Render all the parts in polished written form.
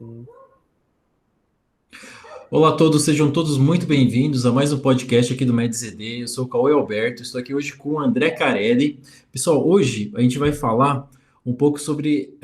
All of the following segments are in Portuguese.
Hum. Olá a todos, sejam todos muito bem-vindos a mais um podcast aqui do MedZD. Eu sou o Cauê Alberto, estou aqui hoje com o André Carelli. Pessoal, hoje a gente vai falar um pouco sobre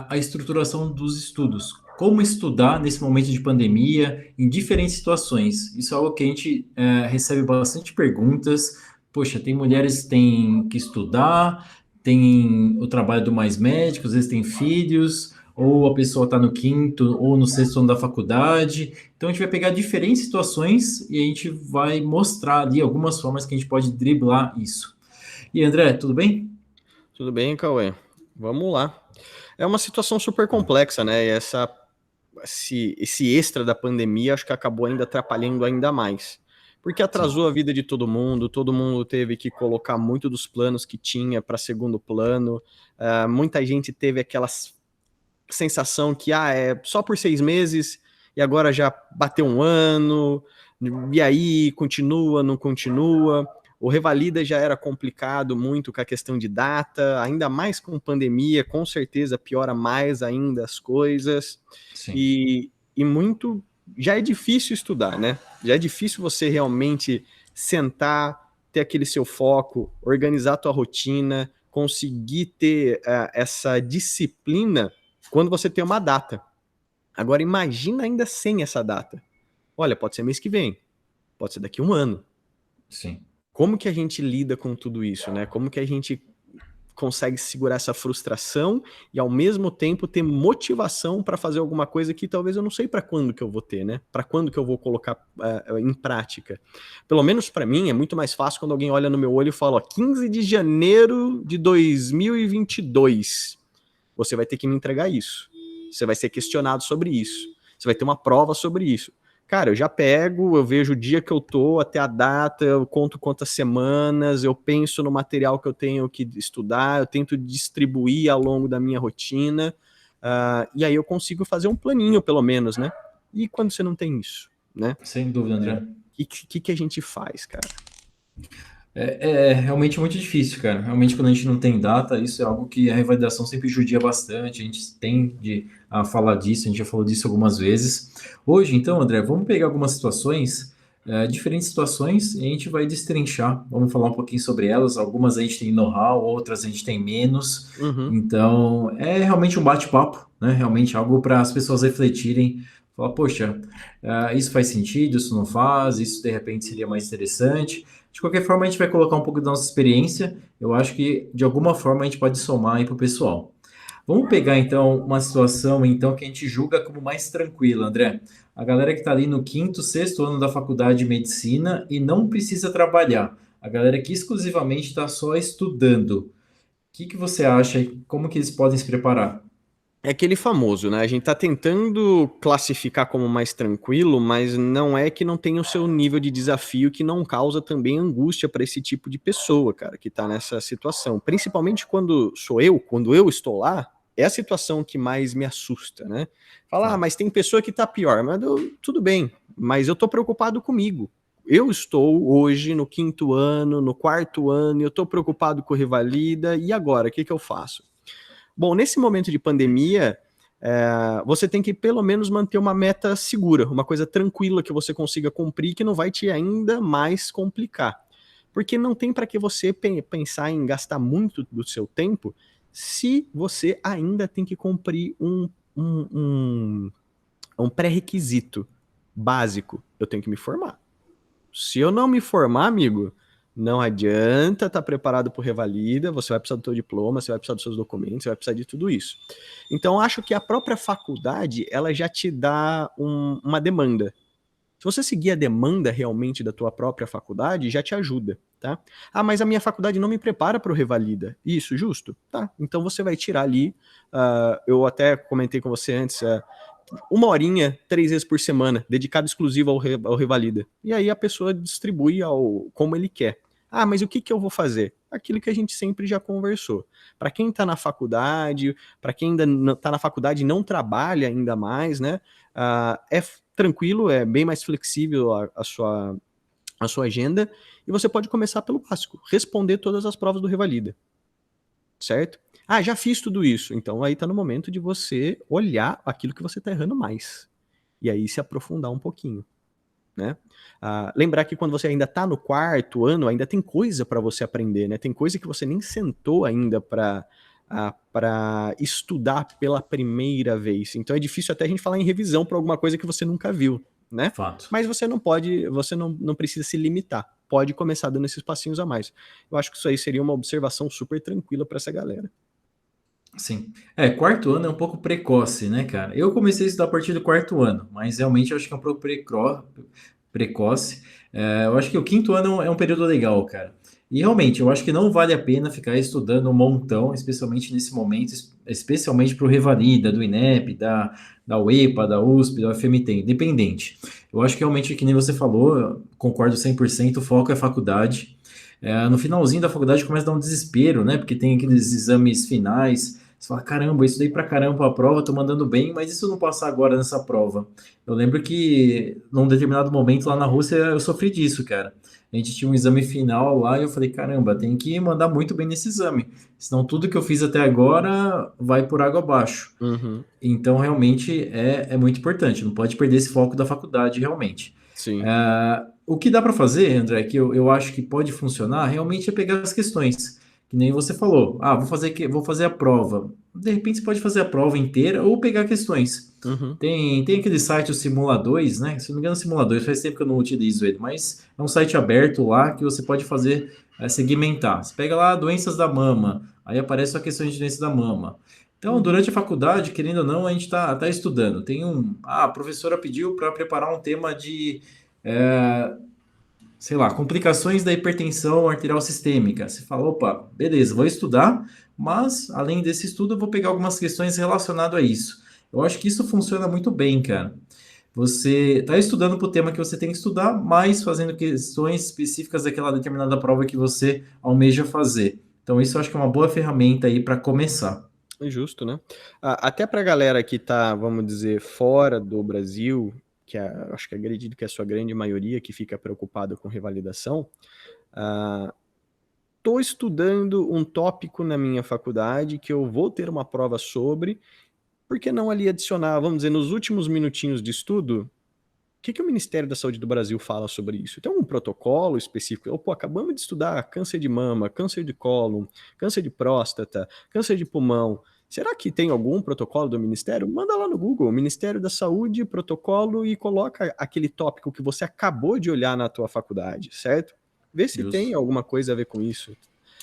a estruturação dos estudos. Como estudar nesse momento de pandemia, em diferentes situações. Isso é algo que a gente recebe bastante perguntas. Poxa, tem mulheres que têm que estudar, tem o trabalho do mais médico, às vezes tem filhos, ou a pessoa está no quinto ou no sexto ano da faculdade. Então a gente vai pegar diferentes situações e a gente vai mostrar ali algumas formas que a gente pode driblar isso. E André, tudo bem? Tudo bem, Cauê? Vamos lá. É uma situação super complexa, né? E esse extra da pandemia acho que acabou ainda atrapalhando ainda mais. Porque Sim, atrasou a vida de todo mundo teve que colocar muito dos planos que tinha para segundo plano. Muita gente teve aquela sensação que é só por 6 meses e agora já bateu um ano, e aí continua, não continua. O Revalida já era complicado muito com a questão de data, ainda mais com pandemia, com certeza piora mais ainda as coisas. sim. E muito. Já é difícil estudar, né? Já é difícil você realmente sentar, ter aquele seu foco, organizar a tua rotina, conseguir ter essa disciplina quando você tem uma data. Agora imagina ainda sem essa data. Olha, pode ser mês que vem, pode ser daqui a um ano. Sim. Como que a gente lida com tudo isso, né? Como que a gente consegue segurar essa frustração e ao mesmo tempo ter motivação para fazer alguma coisa que talvez eu não sei para quando que eu vou ter, né? Para quando que eu vou colocar em prática. Pelo menos para mim é muito mais fácil quando alguém olha no meu olho e fala, ó, 15 de janeiro de 2022, você vai ter que me entregar isso. Você vai ser questionado sobre isso. Você vai ter uma prova sobre isso. Cara, eu já pego, eu vejo o dia que eu tô, até a data, eu conto quantas semanas, eu penso no material que eu tenho que estudar, eu tento distribuir ao longo da minha rotina, e aí eu consigo fazer um planinho, pelo menos, né? E quando você não tem isso, né? Sem dúvida, André. O que a gente faz, cara? É realmente muito difícil, cara. Realmente, quando a gente não tem data, isso é algo que a revalidação sempre judia bastante. A gente tende a falar disso, a gente já falou disso algumas vezes. Hoje, então, André, vamos pegar algumas situações, diferentes situações, e a gente vai destrinchar. Vamos falar um pouquinho sobre elas. Algumas a gente tem know-how, outras a gente tem menos. Uhum. Então, é realmente um bate-papo, né? Realmente algo para as pessoas refletirem. Falar, poxa, isso faz sentido, isso não faz, isso de repente seria mais interessante. De qualquer forma, a gente vai colocar um pouco da nossa experiência. Eu acho que de alguma forma a gente pode somar aí para o pessoal. Vamos pegar então uma situação então que a gente julga como mais tranquila, André. A galera que está ali no quinto, sexto ano da faculdade de medicina e não precisa trabalhar. A galera que exclusivamente está só estudando. O que que você acha? Como que eles podem se preparar? É aquele famoso, né? A gente tá tentando classificar como mais tranquilo, mas não é que não tenha o seu nível de desafio que não causa também angústia para esse tipo de pessoa, cara, que tá nessa situação. Principalmente quando eu estou lá, é a situação que mais me assusta, né? Falar, Claro. mas tem pessoa que tá pior, tudo bem, mas eu tô preocupado comigo. Eu estou hoje no quinto ano, no quarto ano, e eu tô preocupado com o Revalida, e agora, o que que eu faço? Bom, nesse momento de pandemia, você tem que pelo menos manter uma meta segura, uma coisa tranquila que você consiga cumprir, que não vai te ainda mais complicar. Porque não tem para que você pensar em gastar muito do seu tempo se você ainda tem que cumprir um pré-requisito básico. Eu tenho que me formar. Se eu não me formar, amigo, não adianta estar preparado para o Revalida, você vai precisar do seu diploma, você vai precisar dos seus documentos, você vai precisar de tudo isso. Então, acho que a própria faculdade, ela já te dá uma demanda. Se você seguir a demanda realmente da tua própria faculdade, já te ajuda, tá? Ah, mas a minha faculdade não me prepara para o Revalida. Isso, justo? Tá. Então você vai tirar ali, eu até comentei com você antes, uma horinha, 3 vezes por semana, dedicado exclusivo ao Revalida. E aí a pessoa distribui como ele quer. Ah, mas o que, que eu vou fazer? Aquilo que a gente sempre já conversou. Para quem está na faculdade, para quem ainda está na faculdade e não trabalha ainda mais, né? É tranquilo, é bem mais flexível a sua agenda. E você pode começar pelo básico: responder todas as provas do Revalida, certo? Ah, já fiz tudo isso. Então aí tá no momento de você olhar aquilo que você tá errando mais. E aí se aprofundar um pouquinho, né? Lembrar que quando você ainda está no quarto ano, ainda tem coisa para você aprender, né? Tem coisa que você nem sentou ainda para estudar pela primeira vez. Então é difícil até a gente falar em revisão para alguma coisa que você nunca viu, né? Fato. Mas você não pode, você não precisa se limitar. Pode começar dando esses passinhos a mais. Eu acho que isso aí seria uma observação super tranquila para essa galera. Sim. Quarto ano é um pouco precoce, né, cara? Eu comecei a estudar a partir do quarto ano, mas realmente eu acho que é um pouco precoce. Eu acho que o quinto ano é um período legal, cara. E realmente, eu acho que não vale a pena ficar estudando um montão, especialmente nesse momento, especialmente para o Revalida, do INEP, da UEPA, da USP, da UFMT, independente. Eu acho que realmente, que nem você falou, concordo 100%, o foco é a faculdade. No finalzinho da faculdade começa a dar um desespero, né? Porque tem aqueles exames finais. Você fala, caramba, isso daí pra caramba a prova, tô mandando bem, mas e se eu não passar agora nessa prova? Eu lembro que num determinado momento lá na Rússia eu sofri disso, cara. A gente tinha um exame final lá e eu falei, caramba, tem que mandar muito bem nesse exame, senão tudo que eu fiz até agora vai por água abaixo. Uhum, Então, realmente é muito importante, não pode perder esse foco da faculdade, realmente. sim. O que dá para fazer, André, que eu acho que pode funcionar, realmente é pegar as questões. Que nem você falou, vou fazer a prova. De repente você pode fazer a prova inteira ou pegar questões. Uhum, Tem aquele site, o Simula2, né? Se não me engano, o Simula2 faz tempo que eu não utilizo ele, mas é um site aberto lá que você pode fazer, segmentar. Você pega lá doenças da mama, aí aparece só questões de doença da mama. Então, uhum, durante a faculdade, querendo ou não, a gente tá estudando. A professora pediu para preparar um tema de é, sei lá, complicações da hipertensão arterial sistêmica. Você fala, opa, beleza, vou estudar, mas além desse estudo, eu vou pegar algumas questões relacionadas a isso. Eu acho que isso funciona muito bem, cara. Você está estudando para o tema que você tem que estudar, mas fazendo questões específicas daquela determinada prova que você almeja fazer. Então, isso eu acho que é uma boa ferramenta aí para começar. é justo, né? Até pra galera que tá, vamos dizer, fora do Brasil, acho que acredito que é a sua grande maioria que fica preocupada com revalidação, tô estudando um tópico na minha faculdade que eu vou ter uma prova sobre, por que não ali adicionar, vamos dizer, nos últimos minutinhos de estudo, o que o Ministério da Saúde do Brasil fala sobre isso? Tem algum protocolo específico? Pô, acabamos de estudar câncer de mama, câncer de cólon, câncer de próstata, câncer de pulmão. Será que tem algum protocolo do Ministério? Manda lá no Google, Ministério da Saúde, protocolo, e coloca aquele tópico que você acabou de olhar na tua faculdade, certo? Vê se tem Justo. alguma coisa a ver com isso.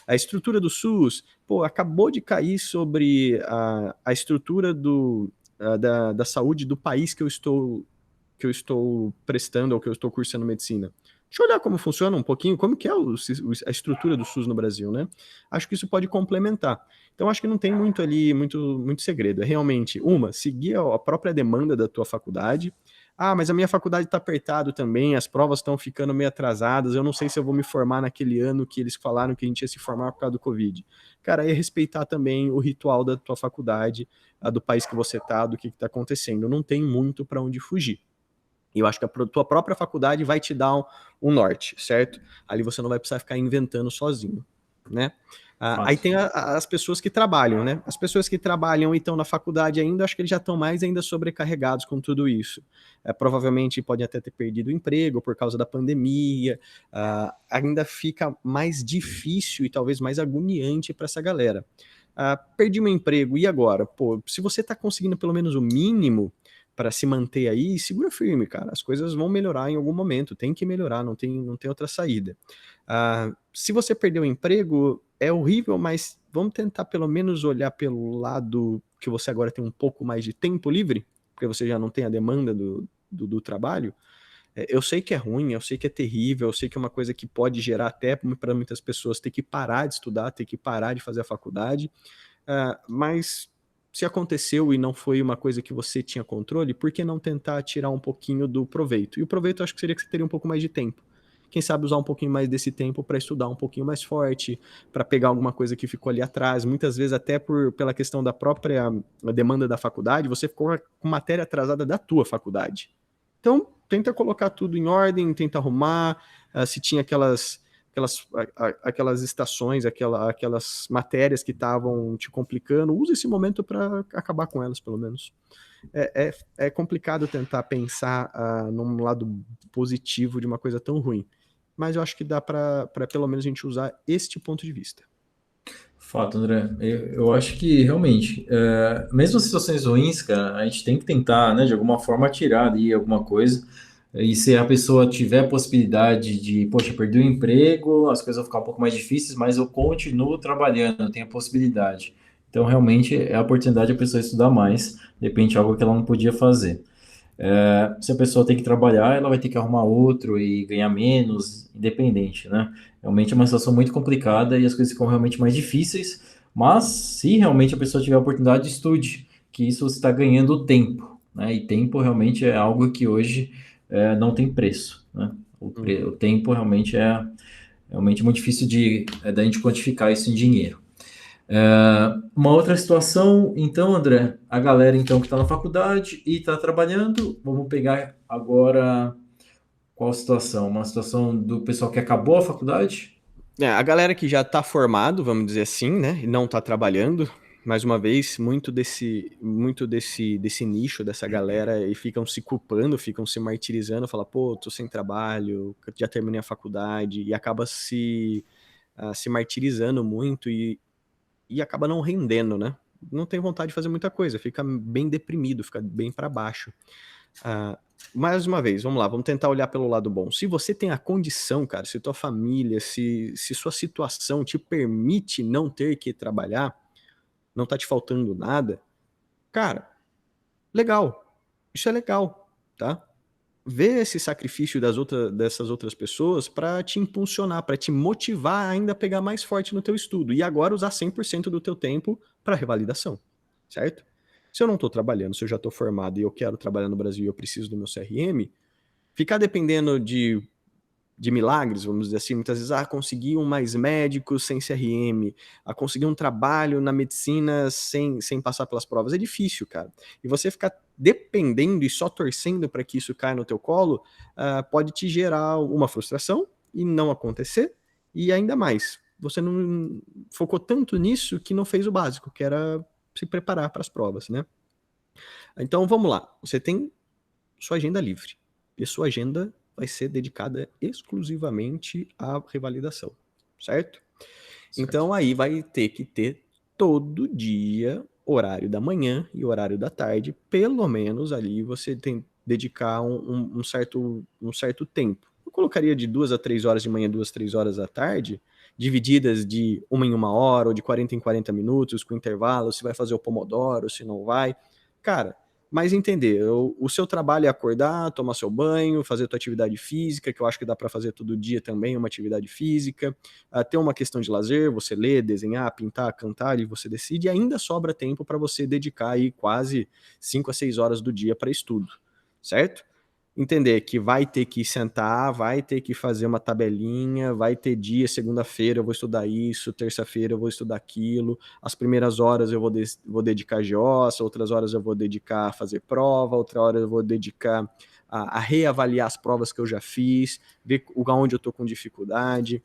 A estrutura do SUS, pô, acabou de cair sobre a estrutura da saúde do país que eu estou prestando ou que eu estou cursando medicina. Deixa eu olhar como funciona um pouquinho, como que é a estrutura do SUS no Brasil, né? Acho que isso pode complementar. Então, acho que não tem muito ali, muito segredo. É realmente, seguir a própria demanda da tua faculdade. Ah, mas a minha faculdade está apertado também, as provas estão ficando meio atrasadas, eu não sei se eu vou me formar naquele ano que eles falaram que a gente ia se formar por causa do Covid. Cara, é respeitar também o ritual da tua faculdade, do país que você tá, do que está acontecendo. Não tem muito para onde fugir. E eu acho que a tua própria faculdade vai te dar um norte, certo? Ali você não vai precisar ficar inventando sozinho, né? Aí Fato. tem as pessoas que trabalham, né? As pessoas que trabalham e estão na faculdade ainda, acho que eles já estão mais ainda sobrecarregados com tudo isso. Provavelmente podem até ter perdido o emprego por causa da pandemia. Ainda fica mais difícil e talvez mais agoniante para essa galera. Perdi meu emprego, e agora? Pô, se você está conseguindo pelo menos o mínimo para se manter aí, segura firme, cara. As coisas vão melhorar em algum momento, tem que melhorar, não tem outra saída. Se você perdeu o emprego, é horrível, mas vamos tentar pelo menos olhar pelo lado que você agora tem um pouco mais de tempo livre, porque você já não tem a demanda do trabalho. Eu sei que é ruim, eu sei que é terrível, eu sei que é uma coisa que pode gerar até para muitas pessoas ter que parar de estudar, ter que parar de fazer a faculdade, mas se aconteceu e não foi uma coisa que você tinha controle, por que não tentar tirar um pouquinho do proveito? E o proveito eu acho que seria que você teria um pouco mais de tempo. Quem sabe usar um pouquinho mais desse tempo para estudar um pouquinho mais forte, para pegar alguma coisa que ficou ali atrás, muitas vezes até pela questão da própria demanda da faculdade, você ficou com matéria atrasada da tua faculdade. Então, tenta colocar tudo em ordem, tenta arrumar, se tinha aquelas estações, aquelas matérias que estavam te complicando, usa esse momento para acabar com elas, pelo menos. É complicado tentar pensar num lado positivo de uma coisa tão ruim, mas eu acho que dá para pelo menos a gente usar este ponto de vista. Fato, André. Eu acho que realmente, mesmo as situações ruins, cara, a gente tem que tentar, né, de alguma forma tirar ali alguma coisa. E se a pessoa tiver a possibilidade de, poxa, perder o emprego, as coisas vão ficar um pouco mais difíceis, mas eu continuo trabalhando, eu tenho a possibilidade. Então, realmente, é a oportunidade de a pessoa estudar mais, de repente, algo que ela não podia fazer. Se a pessoa tem que trabalhar, ela vai ter que arrumar outro e ganhar menos, independente, né? Realmente é uma situação muito complicada e as coisas ficam realmente mais difíceis, mas se realmente a pessoa tiver a oportunidade, estude, que isso você está ganhando tempo, né? E tempo realmente é algo que hoje não tem preço, né? O tempo realmente é realmente muito difícil da gente quantificar isso em dinheiro. Uma outra situação, então, André, a galera então que está na faculdade e está trabalhando, vamos pegar agora qual situação? Uma situação do pessoal que acabou a faculdade? A galera que já está formado, vamos dizer assim, né, e não está trabalhando, mais uma vez, muito desse nicho, dessa galera, e ficam se culpando, ficam se martirizando, fala, pô, tô sem trabalho, já terminei a faculdade, e acaba se martirizando muito e acaba não rendendo, né? Não tem vontade de fazer muita coisa, fica bem deprimido, fica bem para baixo. Ah, mais uma vez, vamos lá, vamos tentar olhar pelo lado bom. Se você tem a condição, cara, se tua família, se sua situação te permite não ter que trabalhar, não tá te faltando nada, cara, legal. Isso é legal, tá? Vê esse sacrifício dessas outras pessoas para te impulsionar, para te motivar ainda a pegar mais forte no teu estudo e agora usar 100% do teu tempo para revalidação, certo? Se eu não estou trabalhando, se eu já estou formado e eu quero trabalhar no Brasil e eu preciso do meu CRM, ficar dependendo de milagres, vamos dizer assim, muitas vezes, conseguir mais médicos sem CRM, conseguir um trabalho na medicina sem passar pelas provas, é difícil, cara. E você ficar dependendo e só torcendo para que isso caia no teu colo, pode te gerar uma frustração e não acontecer, e ainda mais, você não focou tanto nisso que não fez o básico, que era se preparar para as provas, né? Então vamos lá, você tem sua agenda livre, e sua agenda vai ser dedicada exclusivamente à revalidação, certo? Certo. Então aí vai ter que ter todo dia horário da manhã e horário da tarde, pelo menos ali você tem que dedicar um certo tempo. Eu colocaria de 2 a 3 horas de manhã, 2 a 3 horas da tarde, divididas de uma em uma hora ou de 40 em 40 minutos, com intervalo, se vai fazer o Pomodoro, se não vai. Cara, mas entender, o seu trabalho é acordar, tomar seu banho, fazer tua atividade física, que eu acho que dá para fazer todo dia também, uma atividade física, ter uma questão de lazer, você ler, desenhar, pintar, cantar, e você decide, e ainda sobra tempo para você dedicar aí quase 5 a 6 horas do dia para estudo, certo? Entender que vai ter que sentar, vai ter que fazer uma tabelinha, vai ter dia, segunda-feira eu vou estudar isso, terça-feira eu vou estudar aquilo, as primeiras horas eu vou dedicar a GeOssa, outras horas eu vou dedicar a fazer prova, outra hora eu vou dedicar a reavaliar as provas que eu já fiz, ver onde eu estou com dificuldade.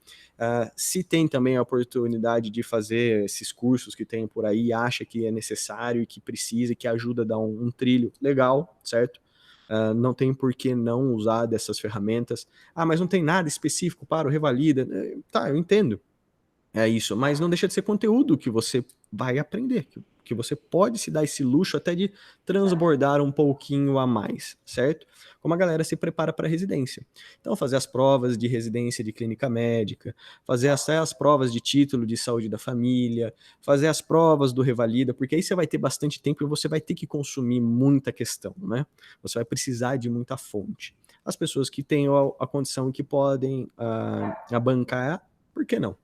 Se tem também a oportunidade de fazer esses cursos que tem por aí, acha que é necessário e que precisa e que ajuda a dar um trilho, legal, certo? Não tem por que não usar dessas ferramentas. Mas não tem nada específico para o Revalida. Tá, eu entendo. É isso, mas não deixa de ser conteúdo que você vai aprender, que você pode se dar esse luxo até de transbordar um pouquinho a mais, certo? Como a galera se prepara para a residência. Então, fazer as provas de residência de clínica médica, fazer as provas de título de saúde da família, fazer as provas do Revalida, porque aí você vai ter bastante tempo e você vai ter que consumir muita questão, né? Você vai precisar de muita fonte. As pessoas que têm a condição e que podem bancar, por que não?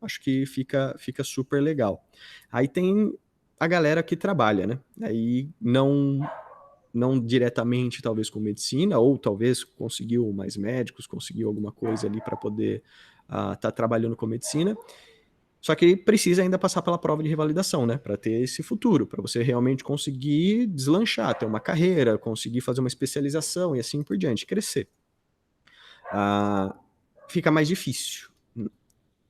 Acho que fica super legal. Aí tem a galera que trabalha, né? Aí não diretamente, talvez, com medicina, ou talvez conseguiu mais médicos, conseguiu alguma coisa ali para poder tá trabalhando com medicina. Só que precisa ainda passar pela prova de revalidação, né? Para ter esse futuro, para você realmente conseguir deslanchar, ter uma carreira, conseguir fazer uma especialização e assim por diante, crescer. Fica mais difícil.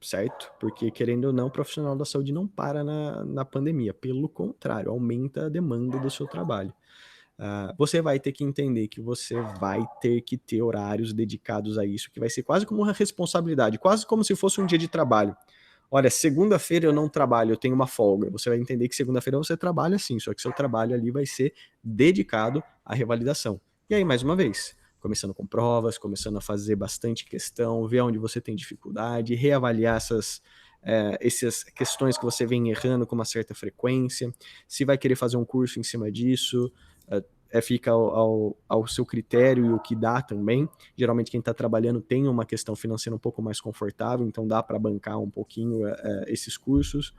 certo? Porque, querendo ou não, o profissional da saúde não para na pandemia. Pelo contrário, aumenta a demanda do seu trabalho. Você vai ter que entender que você vai ter que ter horários dedicados a isso, que vai ser quase como uma responsabilidade, quase como se fosse um dia de trabalho. Olha, segunda-feira eu não trabalho, eu tenho uma folga. Você vai entender que segunda-feira você trabalha sim, só que seu trabalho ali vai ser dedicado à revalidação. E aí, mais uma vez, começando com provas, começando a fazer bastante questão, ver onde você tem dificuldade, reavaliar essas questões que você vem errando com uma certa frequência, se vai querer fazer um curso em cima disso, fica ao seu critério e o que dá também. Geralmente quem está trabalhando tem uma questão financeira um pouco mais confortável, então dá para bancar um pouquinho esses cursos.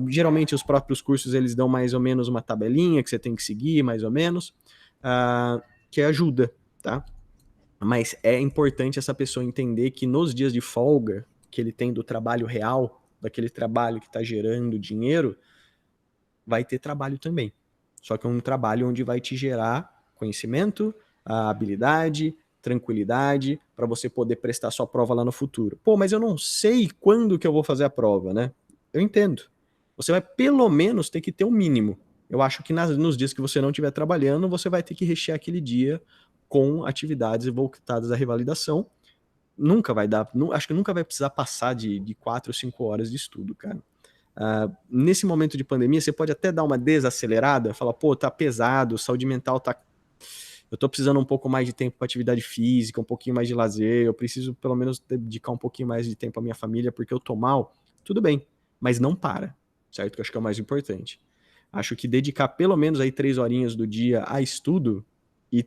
Geralmente os próprios cursos eles dão mais ou menos uma tabelinha que você tem que seguir, mais ou menos, que ajuda, tá? Mas é importante essa pessoa entender que nos dias de folga que ele tem do trabalho real, daquele trabalho que está gerando dinheiro, vai ter trabalho também. Só que é um trabalho onde vai te gerar conhecimento, habilidade, tranquilidade, para você poder prestar sua prova lá no futuro. Pô, mas eu não sei quando que eu vou fazer a prova, né? Eu entendo. Você vai pelo menos ter que ter um mínimo. Eu acho que nos dias que você não estiver trabalhando, você vai ter que rechear aquele dia com atividades voltadas à revalidação. Nunca vai dar, acho que nunca vai precisar passar de 4 ou 5 horas de estudo, cara. Nesse momento de pandemia, você pode até dar uma desacelerada, falar, pô, tá pesado, saúde mental tá... Eu tô precisando um pouco mais de tempo para atividade física, um pouquinho mais de lazer, eu preciso pelo menos dedicar um pouquinho mais de tempo à minha família porque eu tô mal. Tudo bem, mas não para, certo? Que eu acho que é o mais importante. Acho que dedicar pelo menos aí 3 horinhas do dia a estudo e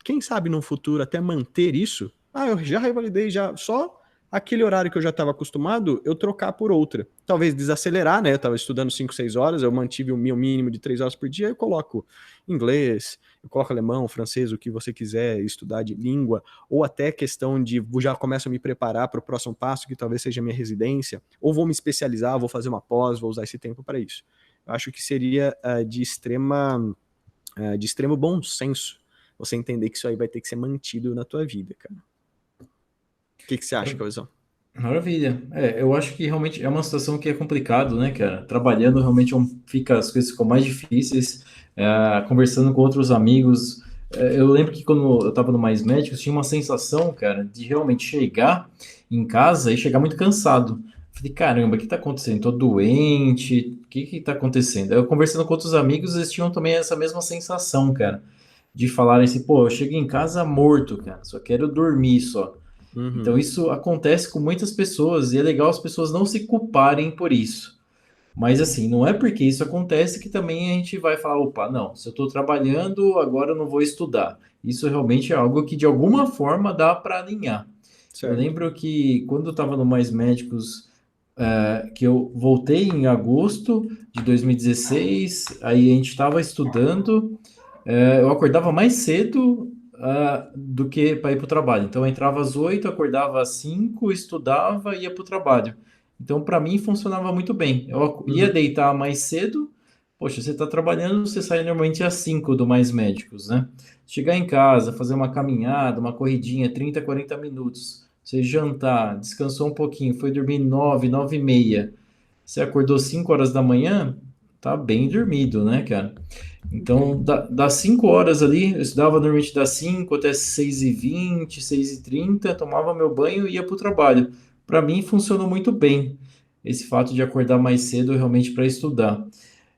quem sabe no futuro até manter isso. Eu já revalidei, já só aquele horário que eu já estava acostumado, eu trocar por outra. Talvez desacelerar, né? Eu estava estudando 5, 6 horas, eu mantive o meu mínimo de 3 horas por dia, eu coloco inglês, eu coloco alemão, francês, o que você quiser estudar de língua, ou até questão de já começo a me preparar para o próximo passo, que talvez seja a minha residência, ou vou me especializar, vou fazer uma pós, vou usar esse tempo para isso. Eu acho que seria de extremo bom senso você entender que isso aí vai ter que ser mantido na tua vida, cara. O que você acha, Cauizão? Maravilha. Eu acho que realmente é uma situação que é complicado, né, cara? Trabalhando realmente fica, as coisas ficam mais difíceis. Conversando com outros amigos. Eu lembro que quando eu estava no Mais Médicos, tinha uma sensação, cara, de realmente chegar em casa e chegar muito cansado. Falei, caramba, o que está acontecendo? Tô doente, o que está acontecendo? Eu conversando com outros amigos, eles tinham também essa mesma sensação, cara, de falarem assim, pô, eu cheguei em casa morto, cara, só quero dormir só. Então, Uhum. isso acontece com muitas pessoas e é legal as pessoas não se culparem por isso. Mas, assim, não é porque isso acontece que também a gente vai falar: opa, não, se eu estou trabalhando, agora eu não vou estudar. Isso realmente é algo que, de alguma forma, dá para alinhar. Eu Certo. lembro que quando eu estava no Mais Médicos, que eu voltei em agosto de 2016, aí a gente estava estudando. Eu acordava mais cedo do que para ir para o trabalho. Então, eu entrava às 8, acordava às 5, estudava e ia para o trabalho. Então, para mim, funcionava muito bem. Eu ia Uhum. deitar mais cedo. Poxa, você está trabalhando, você sai normalmente às 5 do Mais Médicos, né? Chegar em casa, fazer uma caminhada, uma corridinha, 30, 40 minutos. Você jantar, descansou um pouquinho, foi dormir 9, 9 e meia. Você acordou 5 horas da manhã, tá bem dormido, né, cara? Então, das 5 horas ali, eu estudava normalmente das 5 até 6h20, 6h30, tomava meu banho e ia para o trabalho. Para mim, funcionou muito bem esse fato de acordar mais cedo realmente para estudar.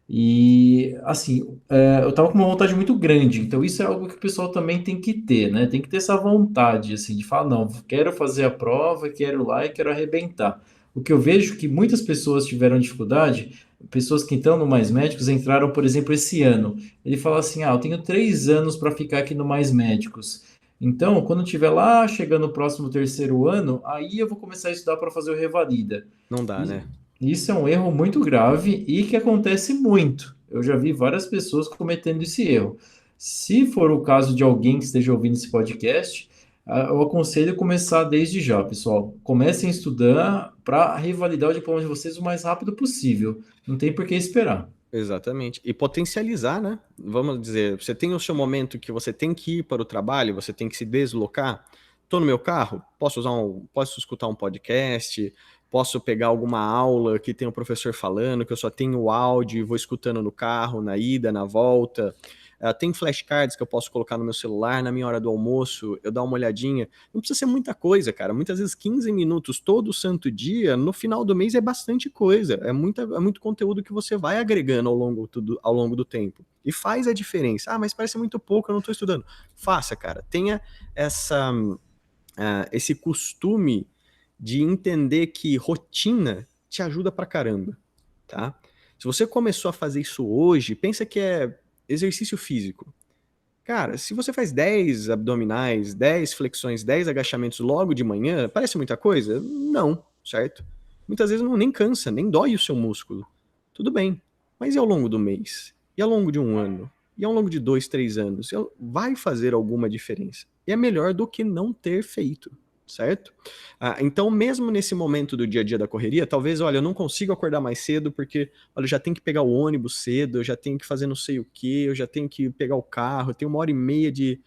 E, assim, eu estava com uma vontade muito grande, então isso é algo que o pessoal também tem que ter, né? Tem que ter essa vontade, assim, de falar: não, quero fazer a prova, quero ir lá e quero arrebentar. O que eu vejo que muitas pessoas tiveram dificuldade, pessoas que estão no Mais Médicos entraram, por exemplo, esse ano. Ele fala assim: eu tenho 3 anos para ficar aqui no Mais Médicos. Então, quando tiver lá chegando o próximo terceiro ano, aí eu vou começar a estudar para fazer o Revalida. Não dá, E né? isso é um erro muito grave e que acontece muito. Eu já vi várias pessoas cometendo esse erro. Se for o caso de alguém que esteja ouvindo esse podcast, eu aconselho começar desde já, pessoal. Comecem a estudar para revalidar o diploma de vocês o mais rápido possível. Não tem por que esperar. Exatamente. E potencializar, né? Vamos dizer, você tem o seu momento que você tem que ir para o trabalho, você tem que se deslocar. Tô no meu carro, posso escutar um podcast, posso pegar alguma aula que tem o professor falando, que eu só tenho o áudio e vou escutando no carro, na ida, na volta. Tem flashcards que eu posso colocar no meu celular, na minha hora do almoço, eu dar uma olhadinha. Não precisa ser muita coisa, cara. Muitas vezes 15 minutos todo santo dia, no final do mês é bastante coisa. É muito conteúdo que você vai agregando ao longo do tempo. E faz a diferença. Ah, mas parece muito pouco, eu não estou estudando. Faça, cara. Tenha esse costume de entender que rotina te ajuda pra caramba, tá? Se você começou a fazer isso hoje, pensa que é exercício físico. Cara, se você faz 10 abdominais, 10 flexões, 10 agachamentos logo de manhã, parece muita coisa? Não, certo? Muitas vezes nem cansa, nem dói o seu músculo. Tudo bem. Mas e ao longo do mês? E ao longo de um ano? E ao longo de 2, 3 anos? Vai fazer alguma diferença. E é melhor do que não ter feito, certo? Então, mesmo nesse momento do dia a dia da correria, talvez, olha, eu não consigo acordar mais cedo porque, olha, eu já tenho que pegar o ônibus cedo, eu já tenho que fazer não sei o quê, eu já tenho que pegar o carro, eu tenho 1h30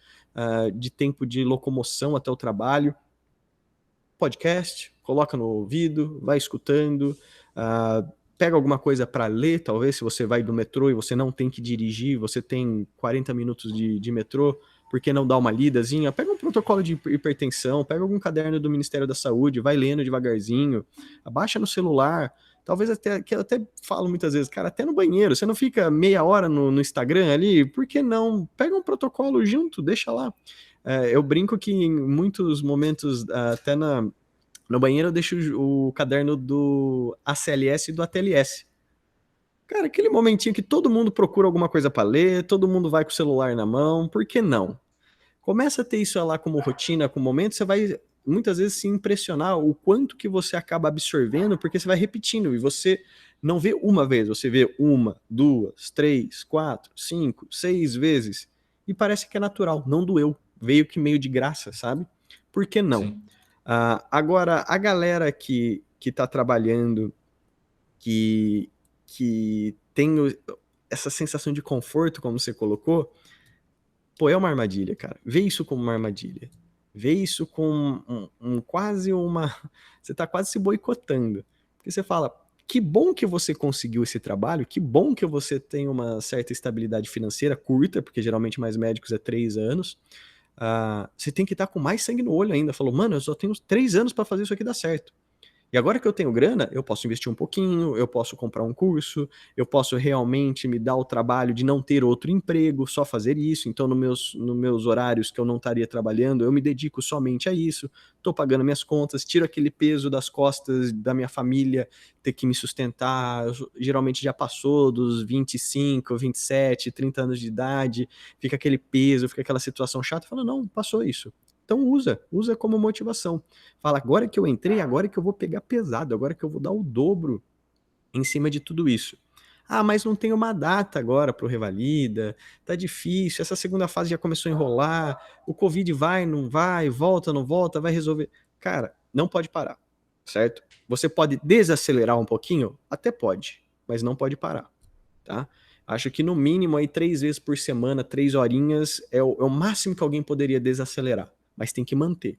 de tempo de locomoção até o trabalho. Podcast, coloca no ouvido, vai escutando, pega alguma coisa para ler, talvez, se você vai do metrô e você não tem que dirigir, você tem 40 minutos de metrô, por que não dar uma lidazinha? Pega um protocolo de hipertensão, pega algum caderno do Ministério da Saúde, vai lendo devagarzinho, abaixa no celular, talvez que eu até falo muitas vezes, cara, até no banheiro, você não fica meia hora no Instagram ali, por que não? Pega um protocolo junto, deixa lá. Eu brinco que em muitos momentos, até no banheiro, eu deixo o caderno do ACLS e do ATLS. Cara, aquele momentinho que todo mundo procura alguma coisa para ler, todo mundo vai com o celular na mão, por que não? Começa a ter isso lá como rotina, como momento, você vai muitas vezes se impressionar o quanto que você acaba absorvendo, porque você vai repetindo e você não vê uma vez, você vê 1, 2, 3, 4, 5, 6 vezes e parece que é natural, não doeu, veio que meio de graça, sabe? Por que não? Sim. Agora, a galera que tá trabalhando, que tem essa sensação de conforto, como você colocou, pô, é uma armadilha, cara. Vê isso como uma armadilha. Vê isso com quase uma... Você tá quase se boicotando. Porque você fala, que bom que você conseguiu esse trabalho, que bom que você tem uma certa estabilidade financeira curta, porque geralmente mais médicos é 3 anos. Você tem que estar com mais sangue no olho ainda. Falou, mano, eu só tenho 3 anos para fazer isso aqui dar certo. E agora que eu tenho grana, eu posso investir um pouquinho, eu posso comprar um curso, eu posso realmente me dar o trabalho de não ter outro emprego, só fazer isso. Então, nos meus horários que eu não estaria trabalhando, eu me dedico somente a isso, estou pagando minhas contas, tiro aquele peso das costas da minha família, ter que me sustentar. Geralmente já passou dos 25, 27, 30 anos de idade, fica aquele peso, fica aquela situação chata. Fala, não, passou isso. Então usa como motivação. Fala, agora que eu entrei, agora que eu vou pegar pesado, agora que eu vou dar o dobro em cima de tudo isso. Mas não tem uma data agora para o Revalida, tá difícil, essa segunda fase já começou a enrolar, o Covid vai, não vai, volta, não volta, vai resolver. Cara, não pode parar, certo? Você pode desacelerar um pouquinho? Até pode, mas não pode parar, tá? Acho que no mínimo aí 3 vezes por semana, 3 horinhas, é o máximo que alguém poderia desacelerar, mas tem que manter.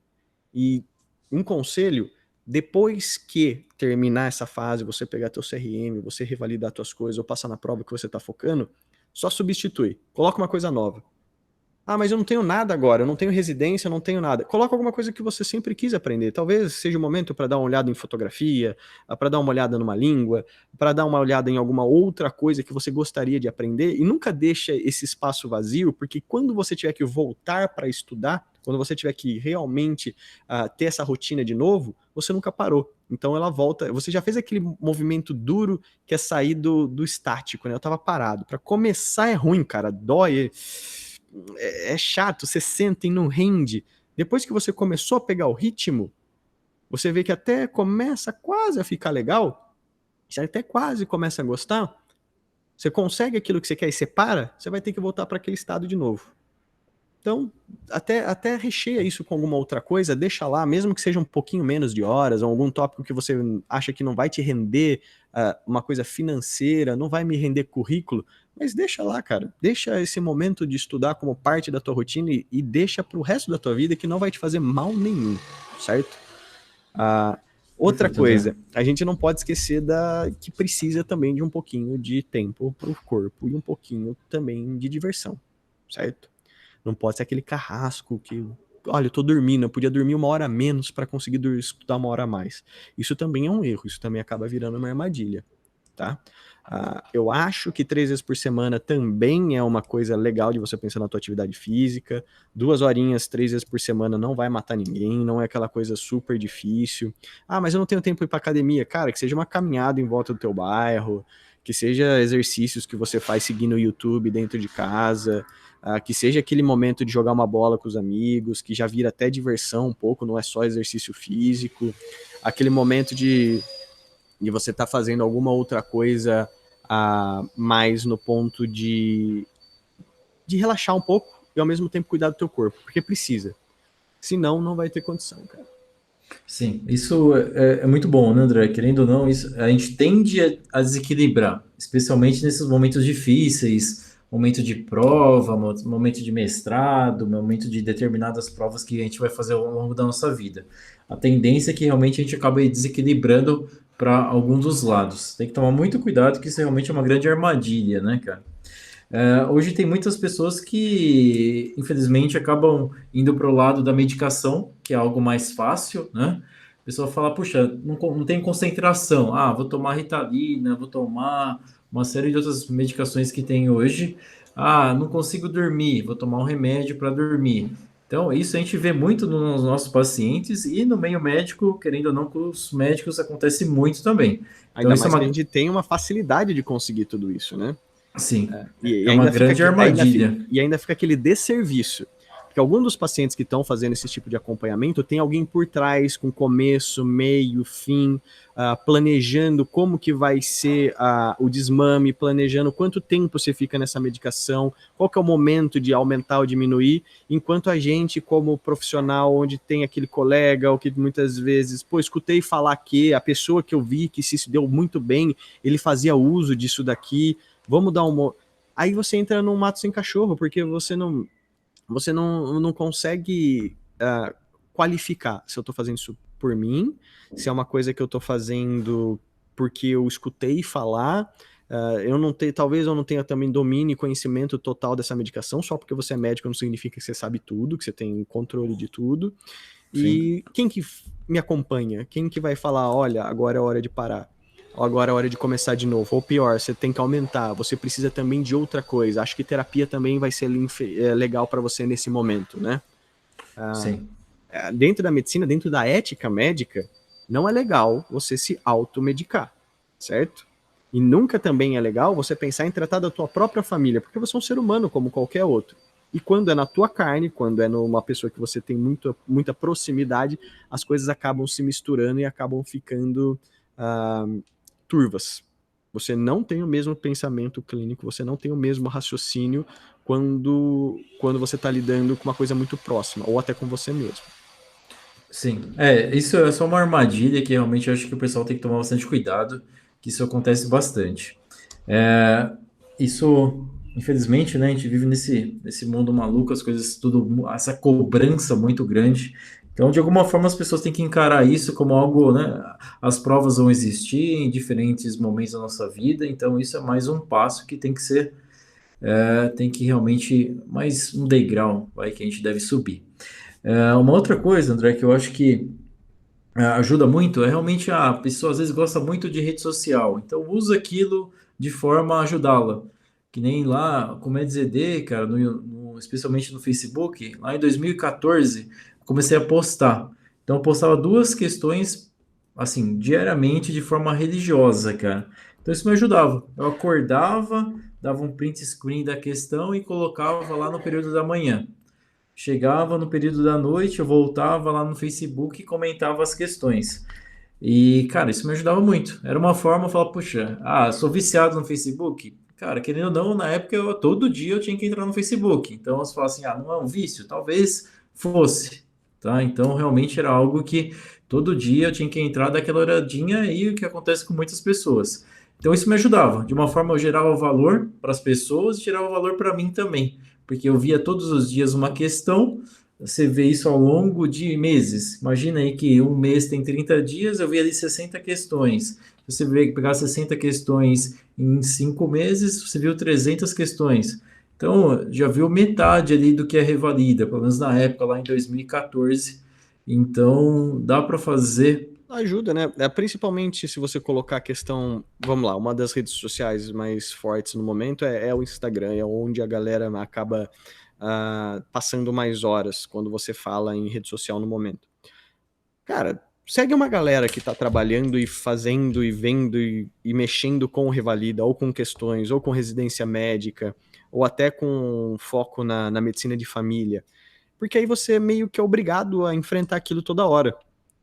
E um conselho, depois que terminar essa fase, você pegar teu CRM, você revalidar tuas coisas ou passar na prova que você está focando, só substitui, coloca uma coisa nova. Mas eu não tenho nada agora, eu não tenho residência, eu não tenho nada. Coloca alguma coisa que você sempre quis aprender. Talvez seja o momento para dar uma olhada em fotografia, para dar uma olhada numa língua, para dar uma olhada em alguma outra coisa que você gostaria de aprender. E nunca deixa esse espaço vazio, porque quando você tiver que voltar para estudar, quando você tiver que realmente ter essa rotina de novo, você nunca parou. Então ela volta, você já fez aquele movimento duro que é sair do estático, né? Eu tava parado. Para começar é ruim, cara, dói, é chato, você senta e não rende. Depois que você começou a pegar o ritmo, você vê que até começa quase a ficar legal, você até quase começa a gostar, você consegue aquilo que você quer e você para, você vai ter que voltar para aquele estado de novo. Então, até recheia isso com alguma outra coisa, deixa lá, mesmo que seja um pouquinho menos de horas, ou algum tópico que você acha que não vai te render uma coisa financeira, não vai me render currículo, mas deixa lá, cara. Deixa esse momento de estudar como parte da tua rotina e deixa pro resto da tua vida que não vai te fazer mal nenhum, certo? Outra Perfeito, André. coisa, a gente não pode esquecer que precisa também de um pouquinho de tempo para o corpo e um pouquinho também de diversão, certo? Não pode ser aquele carrasco que, olha, eu tô dormindo, eu podia dormir 1 hora a menos para conseguir estudar 1 hora a mais. Isso também é um erro, isso também acaba virando uma armadilha, tá? Eu acho que 3 vezes por semana também é uma coisa legal de você pensar na tua atividade física. 2 horinhas, 3 vezes por semana não vai matar ninguém, não é aquela coisa super difícil. Mas eu não tenho tempo para ir pra academia. Cara, que seja uma caminhada em volta do teu bairro, que seja exercícios que você faz seguindo o YouTube dentro de casa, que seja aquele momento de jogar uma bola com os amigos, que já vira até diversão um pouco, não é só exercício físico. Aquele momento de você estar fazendo alguma outra coisa mais no ponto de relaxar um pouco e ao mesmo tempo cuidar do teu corpo, porque precisa. Senão, não vai ter condição, cara. Sim, isso é muito bom, né, André? Querendo ou não, isso, a gente tende a desequilibrar, especialmente nesses momentos difíceis, momento de prova, momento de mestrado, momento de determinadas provas que a gente vai fazer ao longo da nossa vida. A tendência é que realmente a gente acabe desequilibrando para algum dos lados. Tem que tomar muito cuidado, que isso realmente é uma grande armadilha, né, cara? Hoje tem muitas pessoas que, infelizmente, acabam indo para o lado da medicação, que é algo mais fácil, né? A pessoa fala, puxa, não tem concentração. Vou tomar Ritalina, vou tomar uma série de outras medicações que tem hoje. Não consigo dormir, vou tomar um remédio para dormir. Então, isso a gente vê muito nos nossos pacientes e no meio médico, querendo ou não, com os médicos acontece muito também. Então, Ainda isso mais que a gente tem uma facilidade de conseguir tudo isso, né? Sim, E é uma ainda grande armadilha. Ainda fica aquele desserviço. Porque alguns dos pacientes que estão fazendo esse tipo de acompanhamento tem alguém por trás, com começo, meio, fim, planejando como que vai ser o desmame, planejando quanto tempo você fica nessa medicação, qual que é o momento de aumentar ou diminuir, enquanto a gente, como profissional, onde tem aquele colega, ou que muitas vezes, escutei falar que a pessoa que eu vi que se deu muito bem, ele fazia uso disso daqui, vamos dar uma... Aí você entra num mato sem cachorro, porque você não consegue qualificar se eu tô fazendo isso por mim, se é uma coisa que eu tô fazendo porque eu escutei falar, talvez eu não tenha também domínio e conhecimento total dessa medicação, só porque você é médico não significa que você sabe tudo, que você tem controle de tudo. Sim. E quem que me acompanha? Quem que vai falar, olha, agora é hora de parar? Ou agora é hora de começar de novo? Ou pior, você tem que aumentar, você precisa também de outra coisa. Acho que terapia também vai ser legal para você nesse momento, né? Sim. Dentro da medicina, dentro da ética médica, não é legal você se automedicar, certo? E nunca também é legal você pensar em tratar da tua própria família, porque você é um ser humano como qualquer outro. E quando é na tua carne, quando é numa pessoa que você tem muita proximidade, as coisas acabam se misturando e acabam ficando turvas. Você não tem o mesmo pensamento clínico, você não tem o mesmo raciocínio quando você está lidando com uma coisa muito próxima, ou até com você mesmo. Sim, isso é só uma armadilha que realmente eu acho que o pessoal tem que tomar bastante cuidado, que isso acontece bastante. Isso, infelizmente, né, a gente vive nesse mundo maluco, as coisas tudo, essa cobrança muito grande. Então, de alguma forma, as pessoas têm que encarar isso como algo, né? As provas vão existir em diferentes momentos da nossa vida, então isso é mais um passo que tem que ser, tem que realmente, mais um degrau, que a gente deve subir. Uma outra coisa, André, que eu acho que ajuda muito é realmente a pessoa às vezes gosta muito de rede social, então usa aquilo de forma a ajudá-la. Que nem lá, com o MedZD, cara, especialmente no Facebook, lá em 2014, comecei a postar. Então eu postava 2 questões, assim, diariamente de forma religiosa, cara. Então isso me ajudava. Eu acordava, dava um print screen da questão e colocava lá no período da manhã. Chegava no período da noite, eu voltava lá no Facebook e comentava as questões. E, cara, isso me ajudava muito. Era uma forma de falar, puxa, sou viciado no Facebook. Cara, querendo ou não, na época, todo dia eu tinha que entrar no Facebook. Então, você fala assim, não é um vício? Talvez fosse, tá? Então, realmente era algo que todo dia eu tinha que entrar daquela horadinha e o que acontece com muitas pessoas. Então, isso me ajudava. De uma forma, eu gerava valor para as pessoas e gerava valor para mim também. Porque eu via todos os dias uma questão, você vê isso ao longo de meses. Imagina aí que um mês tem 30 dias, eu vi ali 60 questões. Se você pegar 60 questões em 5 meses, você viu 300 questões. Então, já viu metade ali do que é revalida, pelo menos na época, lá em 2014. Então, dá para fazer. Ajuda, né? Principalmente se você colocar a questão, vamos lá, uma das redes sociais mais fortes no momento é o Instagram, é onde a galera acaba passando mais horas quando você fala em rede social no momento. Cara, segue uma galera que tá trabalhando e fazendo e vendo e mexendo com Revalida, ou com questões, ou com residência médica, ou até com foco na medicina de família. Porque aí você meio que é obrigado a enfrentar aquilo toda hora.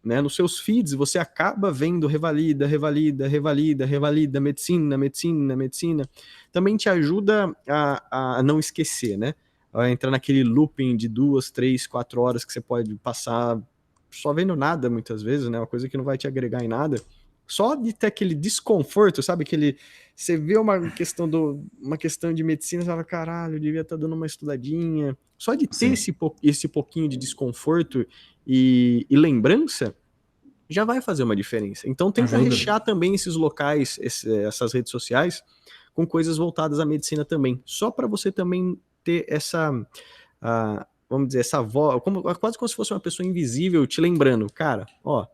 Né? Nos seus feeds você acaba vendo revalida, revalida, revalida, revalida, medicina, medicina, medicina. Também te ajuda a não esquecer, né? A entrar naquele looping de 2, 3, 4 horas que você pode passar só vendo nada muitas vezes, né? Uma coisa que não vai te agregar em nada. Só de ter aquele desconforto, sabe? Você vê uma questão de medicina, você fala, caralho, eu devia estar dando uma estudadinha. Só de ter Sim, esse pouquinho de desconforto e lembrança, já vai fazer uma diferença. Então tenta ajuda. rechear também esses locais, essas redes sociais, com coisas voltadas à medicina também. Só para você também ter vamos dizer, essa voz, quase como se fosse uma pessoa invisível te lembrando, cara, ó,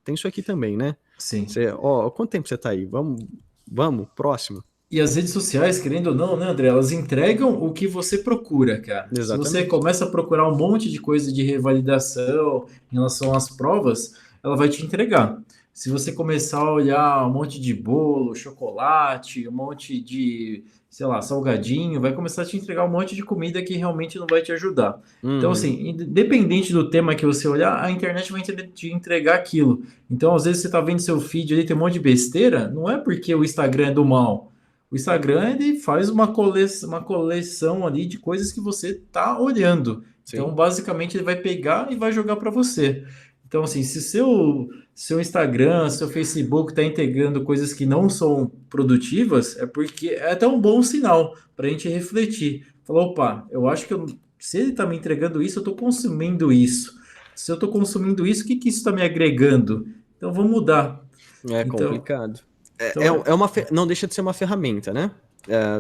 tem isso aqui também, né? Sim. Ó, quanto tempo você tá aí? Vamos, próximo. E as redes sociais, querendo ou não, né, André, elas entregam o que você procura, cara. Se você Exatamente. começa a procurar um monte de coisa de revalidação em relação às provas, ela vai te entregar. Se você começar a olhar um monte de bolo, chocolate, um monte de, sei lá, salgadinho, vai começar a te entregar um monte de comida que realmente não vai te ajudar. Então, Uhum. assim, independente do tema que você olhar, a internet vai te entregar aquilo. Então, às vezes, você está vendo seu feed ali, tem um monte de besteira, não é porque o Instagram é do mal. O Instagram ele faz uma coleção ali de coisas que você está olhando. Então, Sim. basicamente, ele vai pegar e vai jogar para você. Então, assim, se seu Instagram, seu Facebook está integrando coisas que não são produtivas, é porque é até um bom sinal para a gente refletir. Falar, opa, eu acho que se ele está me entregando isso, eu estou consumindo isso. Se eu estou consumindo isso, o que isso está me agregando? Então, vamos mudar. É Então, complicado. então Não deixa de ser uma ferramenta, né?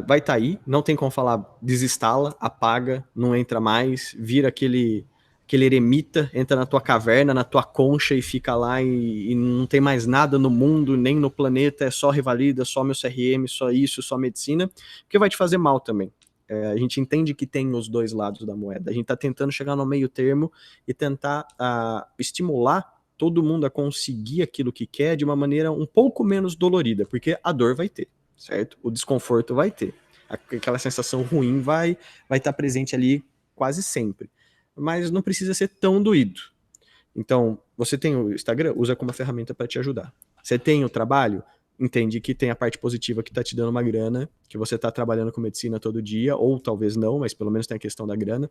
Vai estar aí, não tem como falar desinstala, apaga, não entra mais, vira aquele eremita, entra na tua caverna, na tua concha e fica lá e não tem mais nada no mundo, nem no planeta, é só Revalida, só meu CRM, só isso, só medicina, porque vai te fazer mal também. A gente entende que tem os dois lados da moeda. A gente está tentando chegar no meio termo e tentar estimular todo mundo a conseguir aquilo que quer de uma maneira um pouco menos dolorida, porque a dor vai ter, certo? O desconforto vai ter. Aquela sensação ruim vai estar presente ali quase sempre. Mas não precisa ser tão doído. Então, você tem o Instagram, usa como uma ferramenta para te ajudar. Você tem o trabalho, entende que tem a parte positiva que está te dando uma grana, que você está trabalhando com medicina todo dia, ou talvez não, mas pelo menos tem a questão da grana.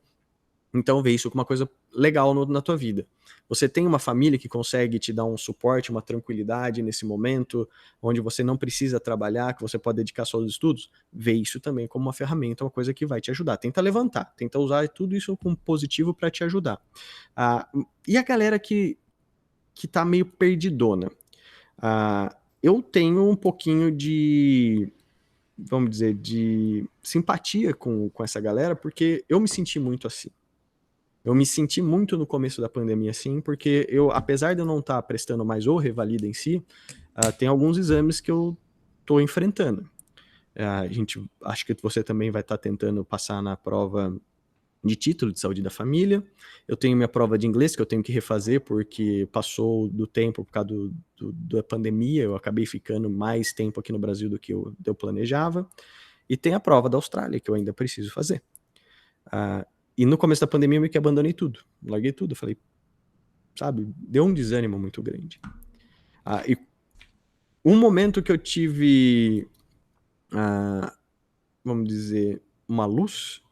Então, vê isso como uma coisa legal na tua vida. Você tem uma família que consegue te dar um suporte, uma tranquilidade nesse momento, onde você não precisa trabalhar, que você pode dedicar só aos estudos? Vê isso também como uma ferramenta, uma coisa que vai te ajudar. Tenta levantar, tenta usar tudo isso como positivo para te ajudar. E a galera que tá meio perdidona? Eu tenho um pouquinho de, vamos dizer, de simpatia com essa galera, porque eu me senti muito assim. Eu me senti muito no começo da pandemia, assim, porque apesar de eu não estar prestando mais o Revalida em si, tem alguns exames que eu estou enfrentando. Acho que você também vai estar tentando passar na prova de título de saúde da família. Eu tenho minha prova de inglês que eu tenho que refazer porque passou do tempo por causa da pandemia, eu acabei ficando mais tempo aqui no Brasil do que eu planejava. E tem a prova da Austrália que eu ainda preciso fazer. E no começo da pandemia eu meio que abandonei tudo. Larguei tudo. Falei, sabe, deu um desânimo muito grande. E um momento que eu tive, vamos dizer, uma luz,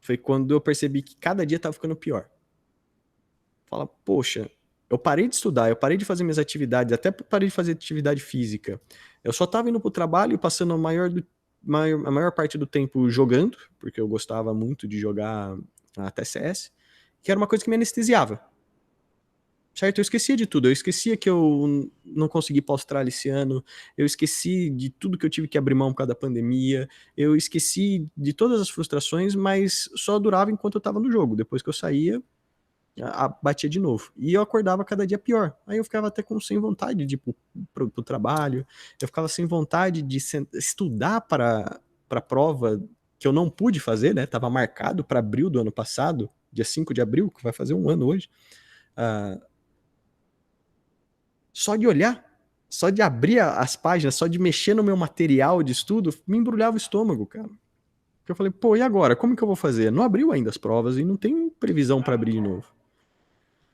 foi quando eu percebi que cada dia tava ficando pior. Fala, poxa, eu parei de estudar, eu parei de fazer minhas atividades, até parei de fazer atividade física. Eu só tava indo pro trabalho e passando a maior parte do tempo jogando, porque eu gostava muito de jogar até CS, que era uma coisa que me anestesiava. Certo? Eu esquecia de tudo. Eu esquecia que eu não consegui ir para a Austrália esse ano. Eu esqueci de tudo que eu tive que abrir mão por causa da pandemia. Eu esqueci de todas as frustrações, mas só durava enquanto eu estava no jogo. Depois que eu saía, batia de novo. E eu acordava cada dia pior. Aí eu ficava até sem vontade de ir pro trabalho. Eu ficava sem vontade de estudar para a prova que eu não pude fazer, né? Tava marcado para abril do ano passado, dia 5 de abril, que vai fazer um ano hoje. Só de olhar, só de abrir as páginas, só de mexer no meu material de estudo, me embrulhava o estômago, cara. Porque eu falei, pô, e agora? Como que eu vou fazer? Não abriu ainda as provas e não tem previsão para abrir de novo.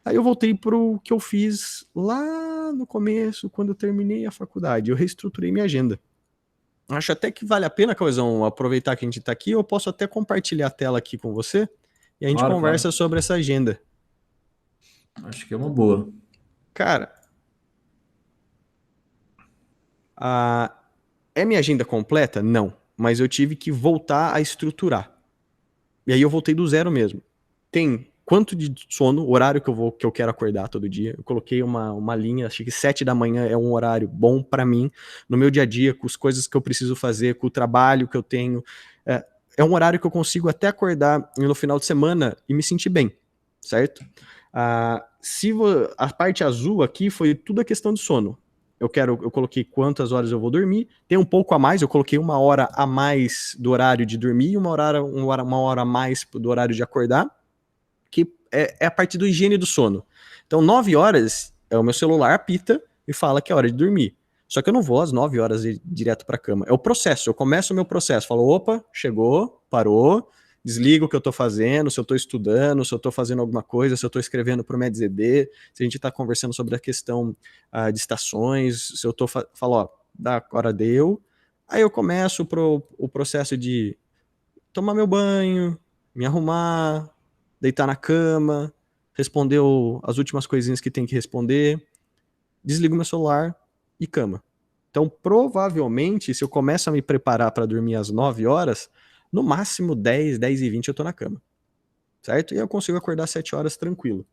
Aí eu voltei pro que eu fiz lá no começo, quando eu terminei a faculdade. Eu reestruturei minha agenda. Acho até que vale a pena, Cauezão, aproveitar que a gente tá aqui. Eu posso até compartilhar a tela aqui com você e a gente conversa Claro. sobre essa agenda. Acho que é uma boa. Cara, é minha agenda completa? Não. Mas eu tive que voltar a estruturar. E aí eu voltei do zero mesmo. Tem quanto de sono, o horário que eu quero acordar todo dia. Eu coloquei uma linha, achei que 7 da manhã é um horário bom para mim, no meu dia a dia, com as coisas que eu preciso fazer, com o trabalho que eu tenho. É um horário que eu consigo até acordar no final de semana e me sentir bem, certo? A parte azul aqui foi tudo a questão de sono. Eu coloquei quantas horas eu vou dormir, tem um pouco a mais, eu coloquei 1 hora a mais do horário de dormir e 1 hora a mais do horário de acordar, que é a parte do higiene do sono. Então, 9 horas, o meu celular apita e fala que é hora de dormir. Só que eu não vou às 9 horas direto pra cama. É o processo, eu começo o meu processo, falo, opa, chegou, parou, desligo o que eu tô fazendo, se eu tô estudando, se eu tô fazendo alguma coisa, se eu tô escrevendo pro MedZD, se a gente tá conversando sobre a questão de estações, se eu tô falo, ó, da hora deu. Aí eu começo o processo de tomar meu banho, me arrumar, deitar na cama, responder as últimas coisinhas que tem que responder, desligo meu celular e cama. Então, provavelmente, se eu começo a me preparar para dormir às 9 horas, no máximo 10, 10h20 eu tô na cama. Certo? E eu consigo acordar às 7 horas tranquilo.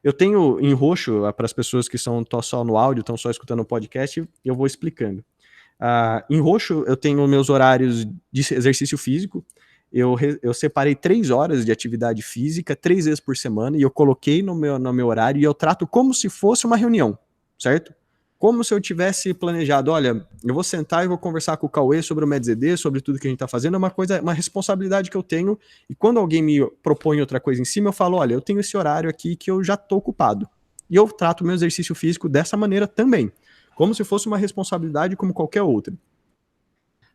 Eu tenho em roxo, para as pessoas que estão só no áudio, estão só escutando o podcast, eu vou explicando. Em roxo, eu tenho meus horários de exercício físico. Eu separei 3 horas de atividade física, 3 vezes por semana, e eu coloquei no meu horário, e eu trato como se fosse uma reunião, certo? Como se eu tivesse planejado, olha, eu vou sentar e vou conversar com o Cauê sobre o MedZD, sobre tudo que a gente tá fazendo, é uma responsabilidade que eu tenho, e quando alguém me propõe outra coisa em cima, eu falo, olha, eu tenho esse horário aqui que eu já tô ocupado. E eu trato o meu exercício físico dessa maneira também, como se fosse uma responsabilidade como qualquer outra.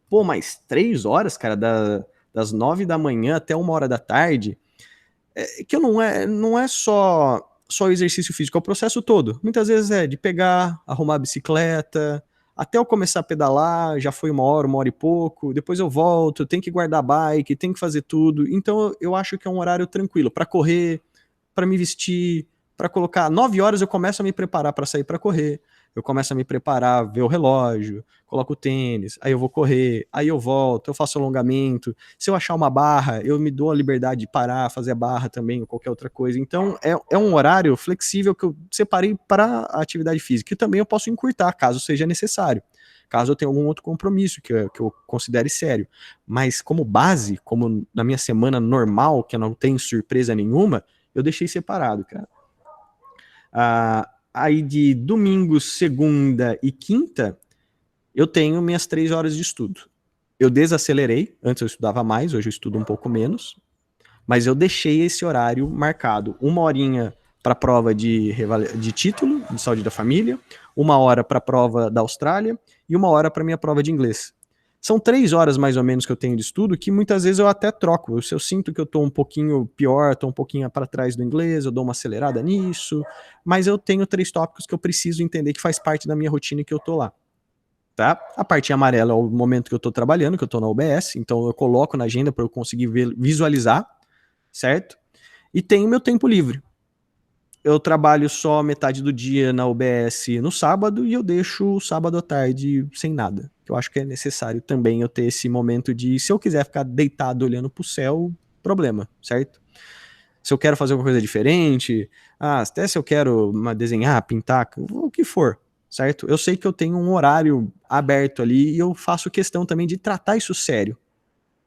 Pô, mas 3 horas, cara, das 9 da manhã até 1 hora da tarde, que não é só o exercício físico, é o processo todo. Muitas vezes é de pegar, arrumar a bicicleta, até eu começar a pedalar, já foi 1 hora e pouco, depois eu volto, eu tenho que guardar a bike, tenho que fazer tudo. Então eu acho que é um horário tranquilo para correr, para me vestir, para colocar 9 horas eu começo a me preparar para sair para correr. Eu começo a me preparar, ver o relógio, coloco o tênis, aí eu vou correr, aí eu volto, eu faço alongamento. Se eu achar uma barra, eu me dou a liberdade de parar, fazer a barra também, ou qualquer outra coisa. Então, é um horário flexível que eu separei para a atividade física, e também eu posso encurtar, caso seja necessário. Caso eu tenha algum outro compromisso que eu considere sério. Mas como base, como na minha semana normal, que eu não tenho surpresa nenhuma, eu deixei separado, cara. Aí de domingo, segunda e quinta, eu tenho minhas 3 horas de estudo. Eu desacelerei, antes eu estudava mais, hoje eu estudo um pouco menos, mas eu deixei esse horário marcado. 1 horinha para a prova de título, de saúde da família, 1 hora para a prova da Austrália e 1 hora para minha prova de inglês. São 3 horas mais ou menos que eu tenho de estudo, que muitas vezes eu até troco. Se eu sinto que eu tô um pouquinho pior, tô um pouquinho para trás do inglês, eu dou uma acelerada nisso, mas eu tenho 3 tópicos que eu preciso entender que faz parte da minha rotina e que eu tô lá. Tá? A parte amarela é o momento que eu tô trabalhando, que eu tô na UBS, então eu coloco na agenda para eu conseguir visualizar, certo? E tenho meu tempo livre. Eu trabalho só metade do dia na UBS no sábado e eu deixo o sábado à tarde sem nada. Eu acho que é necessário também eu ter esse momento de, se eu quiser ficar deitado olhando pro céu, problema, certo? se eu quero fazer alguma coisa diferente, até se eu quero desenhar, pintar, o que for, certo? Eu sei que eu tenho um horário aberto ali e eu faço questão também de tratar isso sério.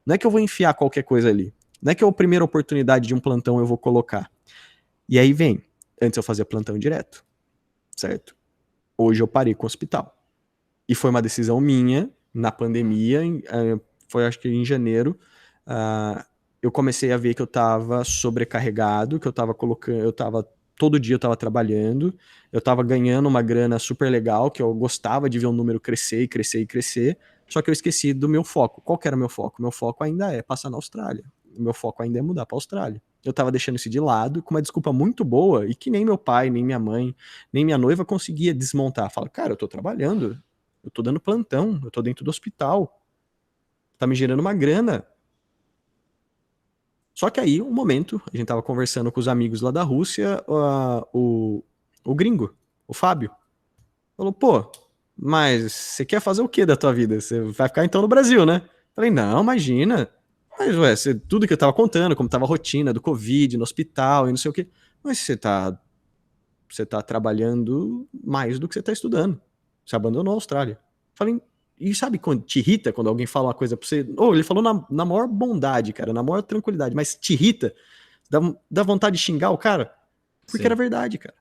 Não é que eu vou enfiar qualquer coisa ali. Não é que a primeira oportunidade de um plantão eu vou colocar. E aí vem, antes eu fazia plantão direto, certo? Hoje eu parei com o hospital. E foi uma decisão minha, na pandemia, foi acho que em janeiro, eu comecei a ver que eu tava sobrecarregado, que eu tava todo dia eu tava trabalhando, eu tava ganhando uma grana super legal, que eu gostava de ver o número crescer e crescer e crescer, só que eu esqueci do meu foco. Qual que era o meu foco? Meu foco ainda é passar na Austrália. O meu foco ainda é mudar pra Austrália. Eu tava deixando isso de lado, com uma desculpa muito boa, e que nem meu pai, nem minha mãe, nem minha noiva conseguia desmontar. Fala, cara, eu tô trabalhando, eu tô dando plantão, eu tô dentro do hospital, tá me gerando uma grana. Só que aí, um momento, a gente tava conversando com os amigos lá da Rússia, o gringo, o Fábio, falou, pô, mas você quer fazer o que da tua vida? Você vai ficar então no Brasil, né? Falei, não, imagina. Mas, ué, tudo que eu tava contando, como tava a rotina do Covid, no hospital e não sei o quê. Mas você tá trabalhando mais do que você tá estudando. Você abandonou a Austrália. Falei, e sabe quando te irrita quando alguém fala uma coisa pra você? Ele falou na maior bondade, cara, na maior tranquilidade, mas te irrita, dá vontade de xingar o cara, porque era Sim. verdade, cara.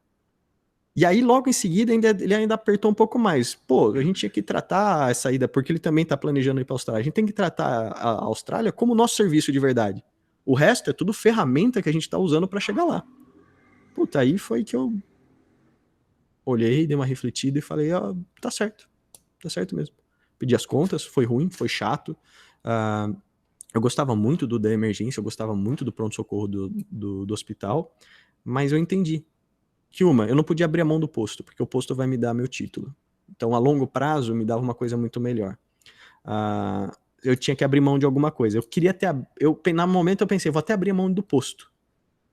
E aí, logo em seguida, ele ainda apertou um pouco mais. Pô, a gente tinha que tratar essa ida, porque ele também tá planejando ir pra Austrália. A gente tem que tratar a Austrália como nosso serviço de verdade. O resto é tudo ferramenta que a gente tá usando para chegar lá. Puta, aí foi que eu olhei, dei uma refletida e falei, tá certo mesmo. Pedi as contas, foi ruim, foi chato. Eu gostava muito da emergência, eu gostava muito do pronto-socorro do hospital, mas eu entendi que eu não podia abrir a mão do posto, porque o posto vai me dar meu título. Então, a longo prazo, me dava uma coisa muito melhor. Eu tinha que abrir mão de alguma coisa. Eu queria até. No momento eu pensei, vou até abrir mão do posto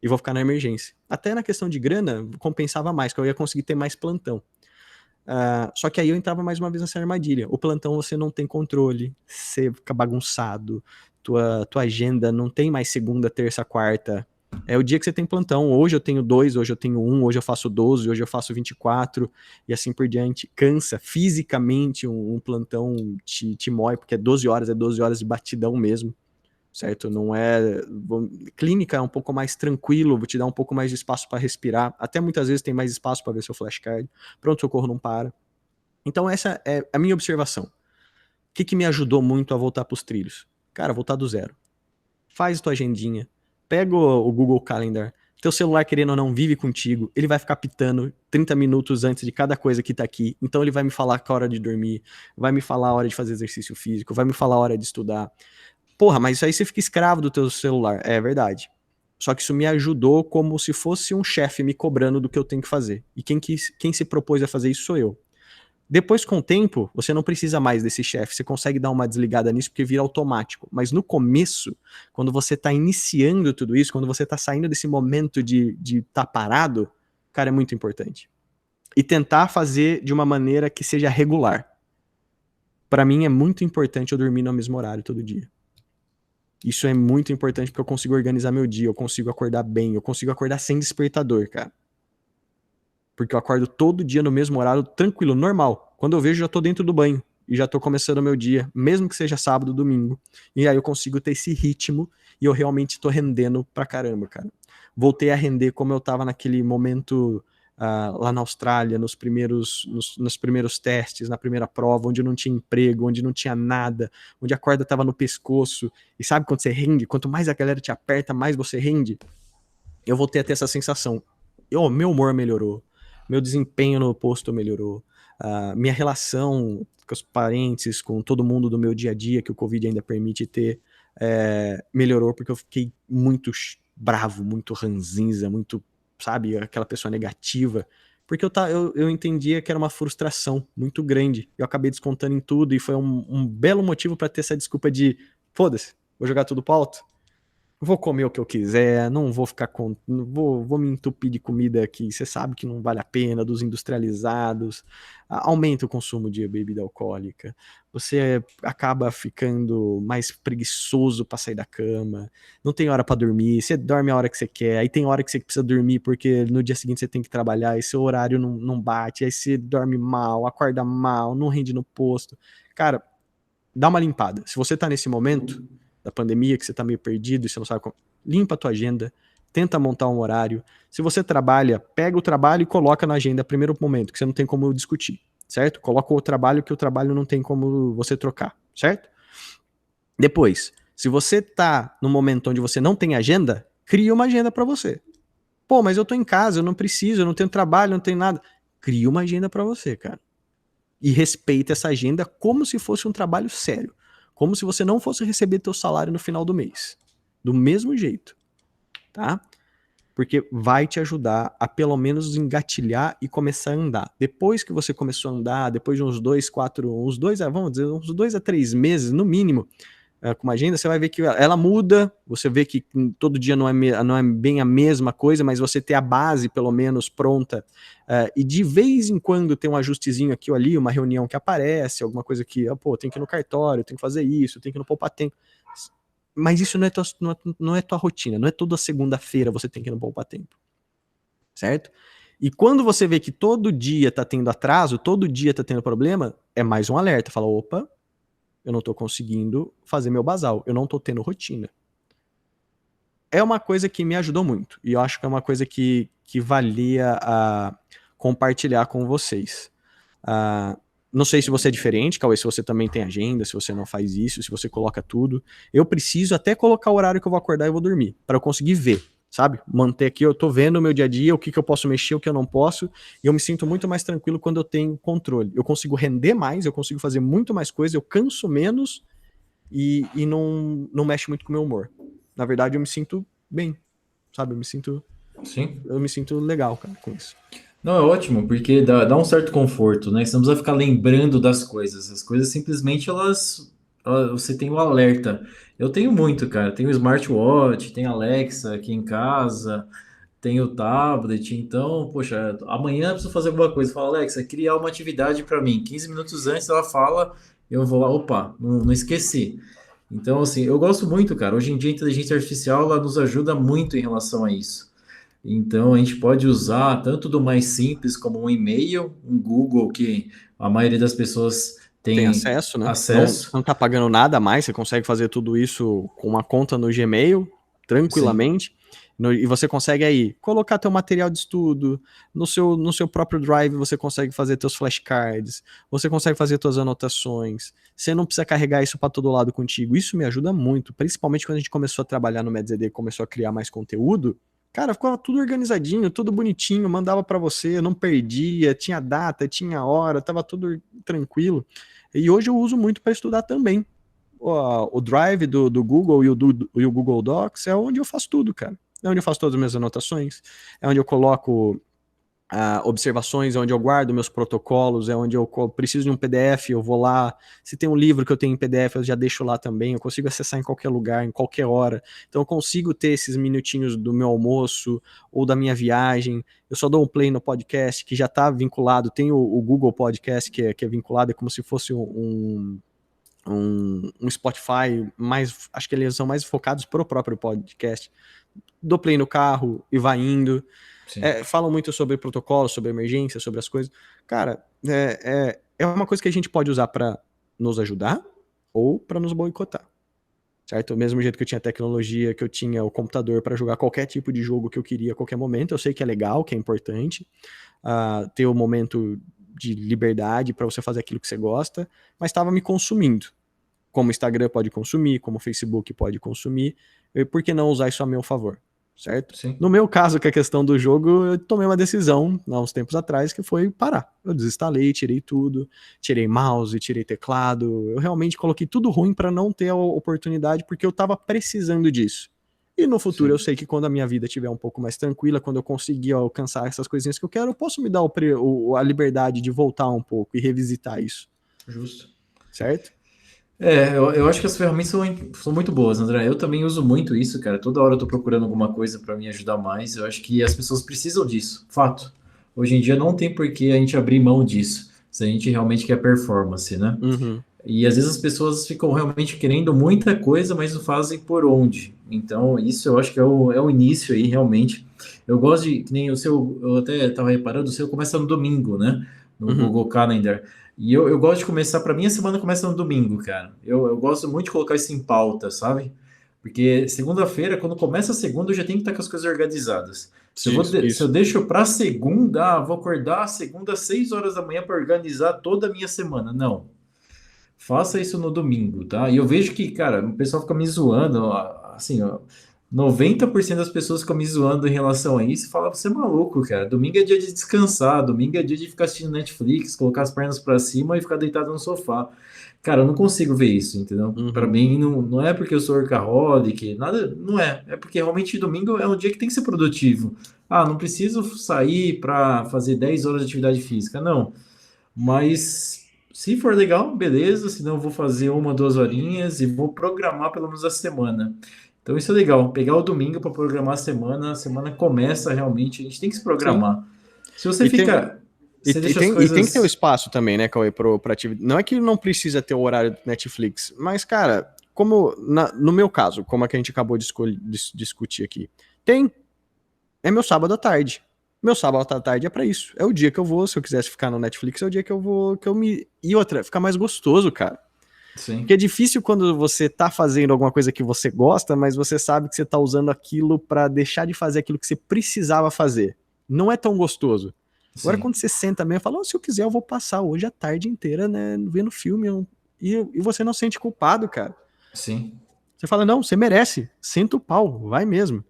e vou ficar na emergência. Até na questão de grana, compensava mais, que eu ia conseguir ter mais plantão. Só que aí eu entrava mais uma vez nessa armadilha. O plantão você não tem controle, você fica bagunçado, tua agenda não tem mais segunda, terça, quarta. É o dia que você tem plantão. Hoje eu tenho 2, hoje eu tenho 1, hoje eu faço 12, hoje eu faço 24 e assim por diante. Cansa fisicamente um plantão, te mói, porque é 12 horas de batidão mesmo, certo? Não é. Clínica é um pouco mais tranquilo, vou te dar um pouco mais de espaço para respirar. Até muitas vezes tem mais espaço para ver seu flashcard. Pronto-socorro não para. Então, essa é a minha observação. O que me ajudou muito a voltar para os trilhos? Cara, voltar do zero. Faz tua agendinha, pega o Google Calendar. Teu celular, querendo ou não, vive contigo. Ele vai ficar pitando 30 minutos antes de cada coisa que tá aqui. Então ele vai me falar a hora de dormir, vai me falar a hora de fazer exercício físico, vai me falar a hora de estudar. Porra, mas isso aí você fica escravo do teu celular. É verdade. Só que isso me ajudou como se fosse um chefe me cobrando do que eu tenho que fazer. E quem se propôs a fazer isso sou eu. Depois, com o tempo, você não precisa mais desse chefe. Você consegue dar uma desligada nisso porque vira automático. Mas no começo, quando você tá iniciando tudo isso, quando você tá saindo desse momento de tá parado, cara, é muito importante. E tentar fazer de uma maneira que seja regular. Para mim é muito importante eu dormir no mesmo horário todo dia. Isso é muito importante porque eu consigo organizar meu dia, eu consigo acordar bem, eu consigo acordar sem despertador, cara. Porque eu acordo todo dia no mesmo horário, tranquilo, normal. Quando eu vejo, já tô dentro do banho e já tô começando o meu dia, mesmo que seja sábado, domingo. E aí eu consigo ter esse ritmo e eu realmente tô rendendo pra caramba, cara. Voltei a render como eu tava naquele momento lá na Austrália, nos primeiros testes, na primeira prova, onde eu não tinha emprego, onde não tinha nada, onde a corda tava no pescoço. E sabe quando você rende? Quanto mais a galera te aperta, mais você rende. Eu voltei a ter essa sensação. Meu humor melhorou, meu desempenho no posto melhorou, minha relação com os parentes, com todo mundo do meu dia a dia, que o Covid ainda permite ter, melhorou, porque eu fiquei muito bravo, muito ranzinza, muito, sabe, aquela pessoa negativa, porque eu entendia que era uma frustração muito grande. Eu acabei descontando em tudo e foi um belo motivo para ter essa desculpa de foda-se, vou jogar tudo pro alto. vou comer o que eu quiser, não vou ficar com. Vou me entupir de comida que você sabe que não vale a pena, dos industrializados. Aumenta o consumo de bebida alcoólica. Você acaba ficando mais preguiçoso para sair da cama. Não tem hora para dormir. Você dorme a hora que você quer. Aí tem hora que você precisa dormir porque no dia seguinte você tem que trabalhar e seu horário não bate. Aí você dorme mal, acorda mal, não rende no posto. Cara, dá uma limpada. Se você tá nesse momento da pandemia, que você tá meio perdido e você não sabe como, limpa a tua agenda, tenta montar um horário. Se você trabalha, pega o trabalho e coloca na agenda primeiro momento, que você não tem como discutir, certo? Coloca o trabalho que o trabalho não tem como você trocar, certo? Depois, se você tá no momento onde você não tem agenda, cria uma agenda para você. Pô, mas eu tô em casa, eu não preciso, eu não tenho trabalho, não tenho nada. Cria uma agenda para você, cara. E respeita essa agenda como se fosse um trabalho sério. Como se você não fosse receber teu salário no final do mês. Do mesmo jeito, tá? Porque vai te ajudar a pelo menos engatilhar e começar a andar. Depois que você começou a andar, depois de uns 2 a 3 meses, no mínimo, com uma agenda, você vai ver que ela muda, você vê que todo dia não é bem a mesma coisa, mas você ter a base pelo menos pronta, e de vez em quando tem um ajustezinho aqui ou ali, uma reunião que aparece, alguma coisa que, pô, tem que ir no cartório, tem que fazer isso, tem que ir no Poupatempo. Mas isso não é tua rotina, não é toda segunda-feira você tem que ir no Poupatempo, certo? E quando você vê que todo dia tá tendo atraso, todo dia tá tendo problema, é mais um alerta, fala, opa, eu não tô conseguindo fazer meu basal, eu não tô tendo rotina. É uma coisa que me ajudou muito, e eu acho que é uma coisa que valia a compartilhar com vocês. Não sei se você é diferente, Cauê, se você também tem agenda, se você não faz isso, se você coloca tudo. Eu preciso até colocar o horário que eu vou acordar e vou dormir, para eu conseguir ver, sabe? Manter aqui, eu tô vendo o meu dia a dia, o que eu posso mexer, o que eu não posso, e eu me sinto muito mais tranquilo quando eu tenho controle. Eu consigo render mais, eu consigo fazer muito mais coisa, eu canso menos e não mexe muito com o meu humor. Na verdade, eu me sinto bem, sabe? Sim. Eu me sinto legal, cara, com isso. Não, é ótimo, porque dá um certo conforto, né? Você não precisa ficar lembrando das coisas. As coisas simplesmente você tem o alerta. Eu tenho muito, cara. Tenho smartwatch, tenho Alexa aqui em casa, tenho tablet. Então, poxa, amanhã eu preciso fazer alguma coisa. Fala, Alexa, criar uma atividade para mim. 15 minutos antes ela fala, eu vou lá, opa, não esqueci. Então, assim, eu gosto muito, cara. Hoje em dia a inteligência artificial ela nos ajuda muito em relação a isso. Então, a gente pode usar tanto do mais simples como um e-mail, um Google, que a maioria das pessoas Tem tem acesso, né? acesso. Não tá pagando nada a mais, você consegue fazer tudo isso com uma conta no Gmail, Sim, tranquilamente. E você consegue aí colocar teu material de estudo, no seu próprio Drive você consegue fazer teus flashcards, você consegue fazer tuas anotações, você não precisa carregar isso para todo lado contigo. Isso me ajuda muito, principalmente quando a gente começou a trabalhar no MedZD, começou a criar mais conteúdo. Cara, ficava tudo organizadinho, tudo bonitinho, mandava para você, não perdia, tinha data, tinha hora, tava tudo tranquilo. E hoje eu uso muito para estudar também. O Drive do Google e o Google Docs é onde eu faço tudo, cara. É onde eu faço todas as minhas anotações, é onde eu coloco observações, é onde eu guardo meus protocolos, é onde eu preciso de um PDF, eu vou lá. Se tem um livro que eu tenho em PDF, eu já deixo lá também. Eu consigo acessar em qualquer lugar, em qualquer hora. Então eu consigo ter esses minutinhos do meu almoço ou da minha viagem. Eu só dou um play no podcast que já está vinculado. Tem o Google Podcast que é vinculado, é como se fosse um Spotify mais, acho que eles são mais focados pro próprio podcast. Dou play no carro e vai indo. sim. Falam muito sobre protocolo, sobre emergência, sobre as coisas. Cara, é uma coisa que a gente pode usar para nos ajudar ou para nos boicotar. Certo? Do mesmo jeito que eu tinha tecnologia, que eu tinha o computador para jogar qualquer tipo de jogo que eu queria a qualquer momento. Eu sei que é legal, que é importante ter o momento de liberdade para você fazer aquilo que você gosta, mas estava me consumindo. Como o Instagram pode consumir, como o Facebook pode consumir, por que não usar isso a meu favor? Certo? Sim. No meu caso, que é a questão do jogo, eu tomei uma decisão há uns tempos atrás que foi parar. Eu desinstalei, tirei tudo, tirei mouse, tirei teclado. Eu realmente coloquei tudo ruim para não ter a oportunidade, porque eu estava precisando disso. E no futuro eu Sim. sei que quando a minha vida estiver um pouco mais tranquila, quando eu conseguir alcançar essas coisinhas que eu quero, eu posso me dar a liberdade de voltar um pouco e revisitar isso. Justo. Certo? Eu acho que as ferramentas são muito boas, André. Eu também uso muito isso, cara. Toda hora eu tô procurando alguma coisa para me ajudar mais. Eu acho que as pessoas precisam disso, fato. Hoje em dia não tem por que a gente abrir mão disso, se a gente realmente quer performance, né? Uhum, E às vezes as pessoas ficam realmente querendo muita coisa, mas não fazem por onde. Então, isso eu acho que é o início aí, realmente. Eu gosto de, que nem o seu, eu até estava reparando, o seu começa no domingo, né? No uhum. Google Calendar. E eu gosto de começar, para mim a semana começa no domingo, cara. Eu gosto muito de colocar isso em pauta, sabe? Porque segunda-feira, quando começa a segunda, eu já tenho que estar com as coisas organizadas. Se eu Isso. deixo para segunda, vou acordar segunda às 6 horas da manhã para organizar toda a minha semana. Não. Faça isso no domingo, tá? E eu vejo que, cara, o pessoal fica me zoando, ó, assim, ó, 90% das pessoas ficam me zoando em relação a isso e fala, você é maluco, cara. Domingo é dia de descansar, domingo é dia de ficar assistindo Netflix, colocar as pernas pra cima e ficar deitado no sofá. Cara, eu não consigo ver isso, entendeu? Pra Uhum. mim, não é porque eu sou workaholic, nada, não é. É porque realmente domingo é um dia que tem que ser produtivo. Ah, não preciso sair pra fazer 10 horas de atividade física, não. Mas se for legal, beleza. Senão eu vou fazer 1, 2 horinhas e vou programar pelo menos a semana. Então isso é legal. Pegar o domingo para programar a semana começa realmente. A gente tem que se Sim. programar. Se você E tem, fica, você deixa as e tem que ter o coisas. espaço também, né, Cauê, pra atividade. Não é que não precisa ter o horário do Netflix, mas, cara, como no meu caso, como é que a gente acabou de discutir aqui, tem. É meu sábado à tarde. Meu sábado à tarde é pra isso. É o dia que eu vou, se eu quisesse ficar no Netflix, é o dia que eu vou, que eu me. E outra, fica mais gostoso, cara. Porque é Sim, difícil quando você tá fazendo alguma coisa que você gosta, mas você sabe que você tá usando aquilo pra deixar de fazer aquilo que você precisava fazer. Não é tão gostoso. Agora, quando sim, você senta mesmo e fala, oh, se eu quiser, eu vou passar hoje a tarde inteira, né, vendo filme. E você não sente culpado, cara. sim. Você fala, não, você merece. Senta o pau, vai mesmo.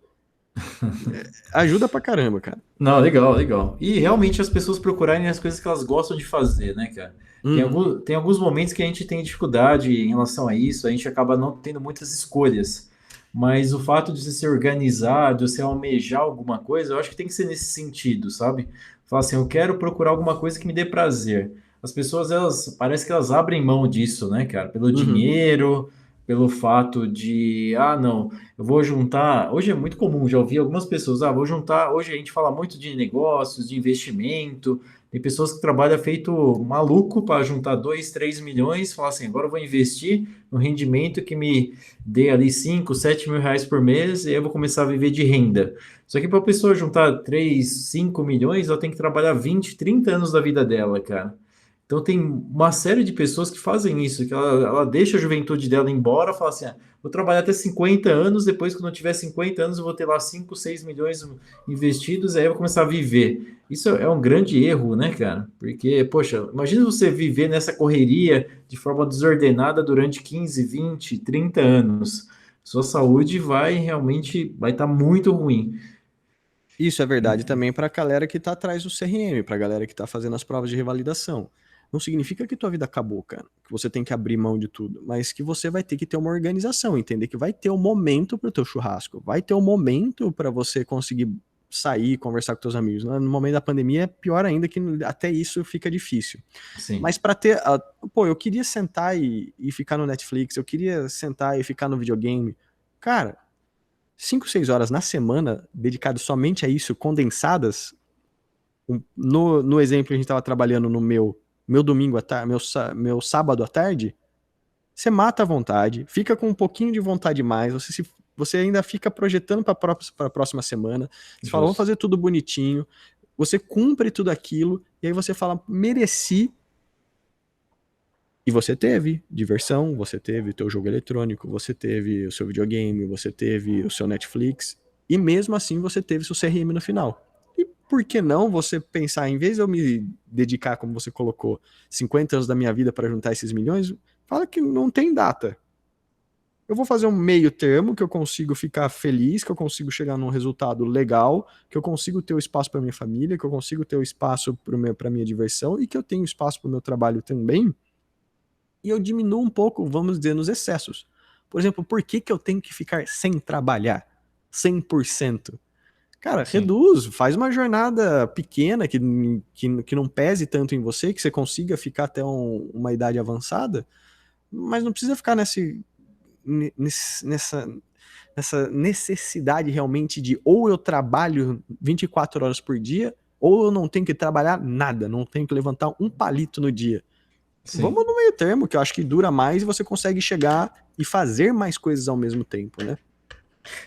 Ajuda pra caramba, cara. Não, legal, legal. E realmente as pessoas procurarem as coisas que elas gostam de fazer, né, cara? Uhum, Tem alguns momentos que a gente tem dificuldade em relação a isso, a gente acaba não tendo muitas escolhas. Mas o fato de você se organizar, de você almejar alguma coisa, eu acho que tem que ser nesse sentido, sabe? Falar assim, eu quero procurar alguma coisa que me dê prazer. As pessoas, elas, parece que elas abrem mão disso, né, cara? Pelo uhum. dinheiro, pelo fato de, ah, não. Eu vou juntar. Hoje é muito comum, já ouvi algumas pessoas. Ah, vou juntar. Hoje a gente fala muito de negócios, de investimento. Tem pessoas que trabalham feito maluco para juntar 2, 3 milhões. Falar assim, agora eu vou investir no rendimento que me dê ali 5, 7 mil reais por mês e aí eu vou começar a viver de renda. Só que para a pessoa juntar 3, 5 milhões, ela tem que trabalhar 20, 30 anos da vida dela, cara. Então tem uma série de pessoas que fazem isso, que ela deixa a juventude dela embora, fala assim, ah, vou trabalhar até 50 anos, depois, quando eu tiver 50 anos, eu vou ter lá 5, 6 milhões investidos, aí eu vou começar a viver. Isso é um grande erro, né, cara? Porque, poxa, imagina você viver nessa correria de forma desordenada durante 15, 20, 30 anos. Sua saúde vai estar muito ruim. Isso é verdade também para a galera que tá atrás do CRM, para a galera que tá fazendo as provas de revalidação. Não significa que tua vida acabou, cara, que você tem que abrir mão de tudo, mas que você vai ter que ter uma organização, entender que vai ter um momento pro teu churrasco, vai ter um momento para você conseguir sair, conversar com teus amigos. No momento da pandemia é pior ainda que até isso fica difícil. Mas Sim, para ter, pô, eu queria sentar e ficar no Netflix, eu queria sentar e ficar no videogame. Cara, 5, 6 horas na semana dedicado somente a isso, condensadas, no exemplo que a gente estava trabalhando no meu domingo à tarde, meu sábado à tarde, você mata a vontade, fica com um pouquinho de vontade mais, você ainda fica projetando para a próxima semana, você fala, vou justo. fazer tudo bonitinho, você cumpre tudo aquilo, e aí você fala, mereci. E você teve diversão, você teve o teu jogo eletrônico, você teve o seu videogame, você teve o seu Netflix, e mesmo assim você teve seu CRM no final. E por que não você pensar, em vez de eu me dedicar, como você colocou, 50 anos da minha vida para juntar esses milhões, fala que não tem data. Eu vou fazer um meio termo que eu consigo ficar feliz, que eu consigo chegar num resultado legal, que eu consigo ter o espaço para minha família, que eu consigo ter o espaço para minha diversão e que eu tenho espaço para o meu trabalho também, e eu diminuo um pouco, vamos dizer, nos excessos. Por exemplo, por que, que eu tenho que ficar sem trabalhar? 100%? Cara, Sim. reduz, faz uma jornada pequena que não pese tanto em você, que você consiga ficar até uma idade avançada, mas não precisa ficar nessa necessidade realmente de ou eu trabalho 24 horas por dia, ou eu não tenho que trabalhar nada, não tenho que levantar um palito no dia. Sim. Vamos no meio termo, que eu acho que dura mais e você consegue chegar e fazer mais coisas ao mesmo tempo, né?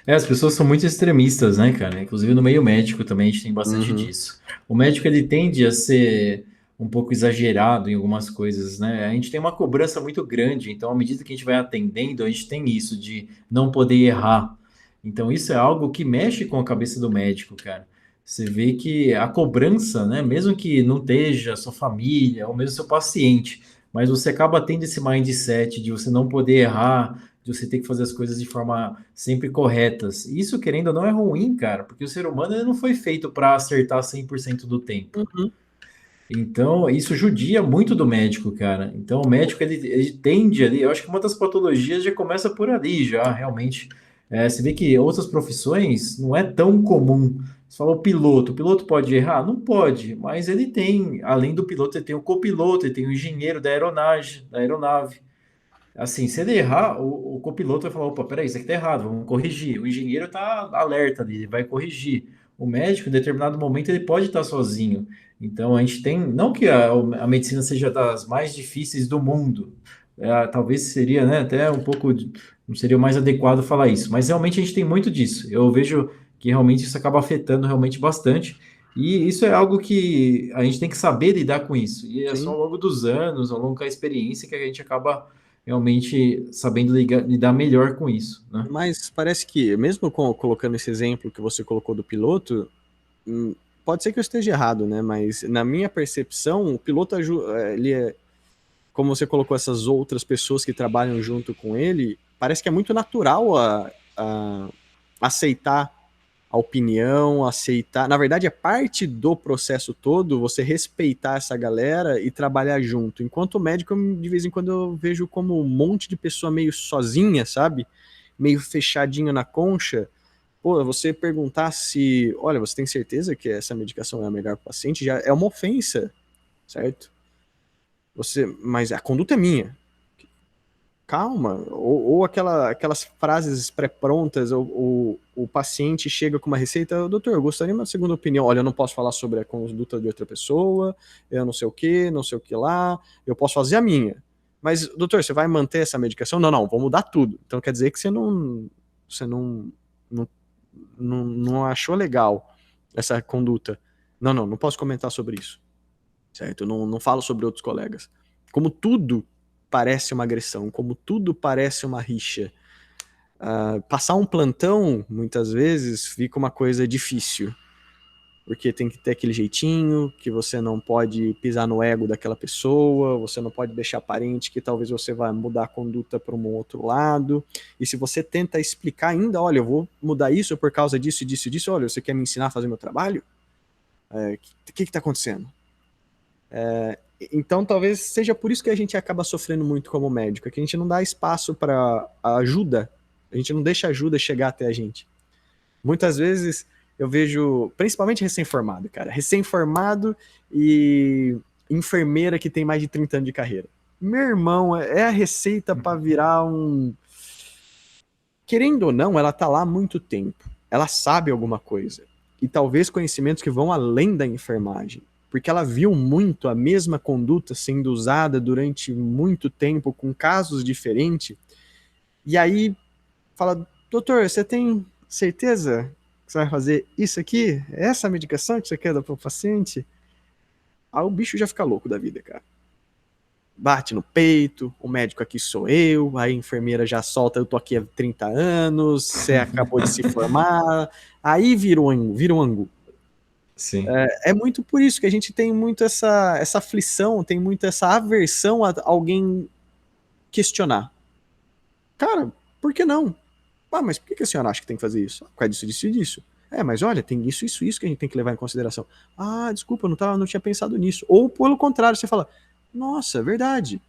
As pessoas são muito extremistas, né, cara? Inclusive no meio médico também a gente tem bastante Uhum, disso. O médico ele tende a ser um pouco exagerado em algumas coisas, né? A gente tem uma cobrança muito grande, então à medida que a gente vai atendendo, a gente tem isso de não poder errar. Então isso é algo que mexe com a cabeça do médico, cara. Você vê que a cobrança, né, mesmo que não esteja sua família ou mesmo seu paciente, mas você acaba tendo esse mindset de você não poder errar, de você ter que fazer as coisas de forma sempre corretas. Isso, querendo ou não, é ruim, cara, porque o ser humano ele não foi feito para acertar 100% do tempo. uhum. Então, isso judia muito do médico, cara. Então, o médico ele tende ali, eu acho que uma das patologias já começa por ali, já realmente. Você vê que outras profissões não é tão comum. Você fala o piloto pode errar? Não pode, mas ele tem, além do piloto, ele tem o copiloto, ele tem o engenheiro da aeronave. Assim, se ele errar, o copiloto vai falar: opa, peraí, isso aqui tá errado, vamos corrigir. O engenheiro tá alerta ali, ele vai corrigir. O médico, em determinado momento, ele pode estar sozinho. Então, a gente tem. Não que a medicina seja das mais difíceis do mundo, talvez seria, né, até um pouco. Não seria o mais adequado falar isso, mas realmente a gente tem muito disso. Eu vejo que realmente isso acaba afetando realmente bastante. E isso é algo que a gente tem que saber lidar com isso. E é só Sim. ao longo dos anos, ao longo da experiência, que a gente acaba realmente sabendo lidar melhor com isso, né? Mas parece que, mesmo colocando esse exemplo que você colocou do piloto, hum, pode ser que eu esteja errado, né? Mas na minha percepção, o piloto ele é, como você colocou essas outras pessoas que trabalham junto com ele, parece que é muito natural a aceitar a opinião, aceitar. Na verdade, é parte do processo todo você respeitar essa galera e trabalhar junto. Enquanto médico, de vez em quando eu vejo como um monte de pessoa meio sozinha, sabe? Meio fechadinho na concha. Pô, você perguntar se, olha, você tem certeza que essa medicação é a melhor para o paciente, já é uma ofensa, certo? Mas a conduta é minha. Calma, ou aquelas frases pré-prontas, o paciente chega com uma receita, doutor, eu gostaria de uma segunda opinião, olha, eu não posso falar sobre a conduta de outra pessoa, eu não sei o que lá, eu posso fazer a minha, mas, doutor, você vai manter essa medicação? Não, não, vou mudar tudo, então quer dizer que não, não achou legal essa conduta, não, não, não posso comentar sobre isso, certo? Eu não falo sobre outros colegas. Como tudo parece uma agressão, como tudo parece uma rixa. Passar um plantão, muitas vezes, fica uma coisa difícil, porque tem que ter aquele jeitinho, que você não pode pisar no ego daquela pessoa, você não pode deixar aparente que talvez você vai mudar a conduta para um outro lado, e se você tenta explicar ainda, olha, eu vou mudar isso por causa disso, disso, disso, olha, você quer me ensinar a fazer meu trabalho? O que está acontecendo? Então, talvez seja por isso que a gente acaba sofrendo muito como médico, que a gente não dá espaço para ajuda, a gente não deixa a ajuda chegar até a gente. Muitas vezes eu vejo, principalmente recém-formado, cara, recém-formado e enfermeira que tem mais de 30 anos de carreira. Meu irmão, é a receita para virar um. Querendo ou não, ela tá lá há muito tempo. Ela sabe alguma coisa. E talvez conhecimentos que vão além da enfermagem. Porque ela viu muito a mesma conduta sendo usada durante muito tempo, com casos diferentes. E aí fala: doutor, você tem certeza que você vai fazer isso aqui? É essa a medicação que você quer dar para o paciente? Aí o bicho já fica louco da vida, cara. Bate no peito, o médico aqui sou eu, aí a enfermeira já solta, eu tô aqui há 30 anos, você acabou de se formar, aí vira um angu. Sim. É muito por isso que a gente tem muito essa aflição, tem muito essa aversão a alguém questionar. Cara, por que não? Mas por que a senhora acha que tem que fazer isso? Por causa disso, disso e disso. Mas olha, tem isso, isso, isso que a gente tem que levar em consideração. Desculpa, não tinha pensado nisso. Ou pelo contrário, você fala, nossa, é verdade.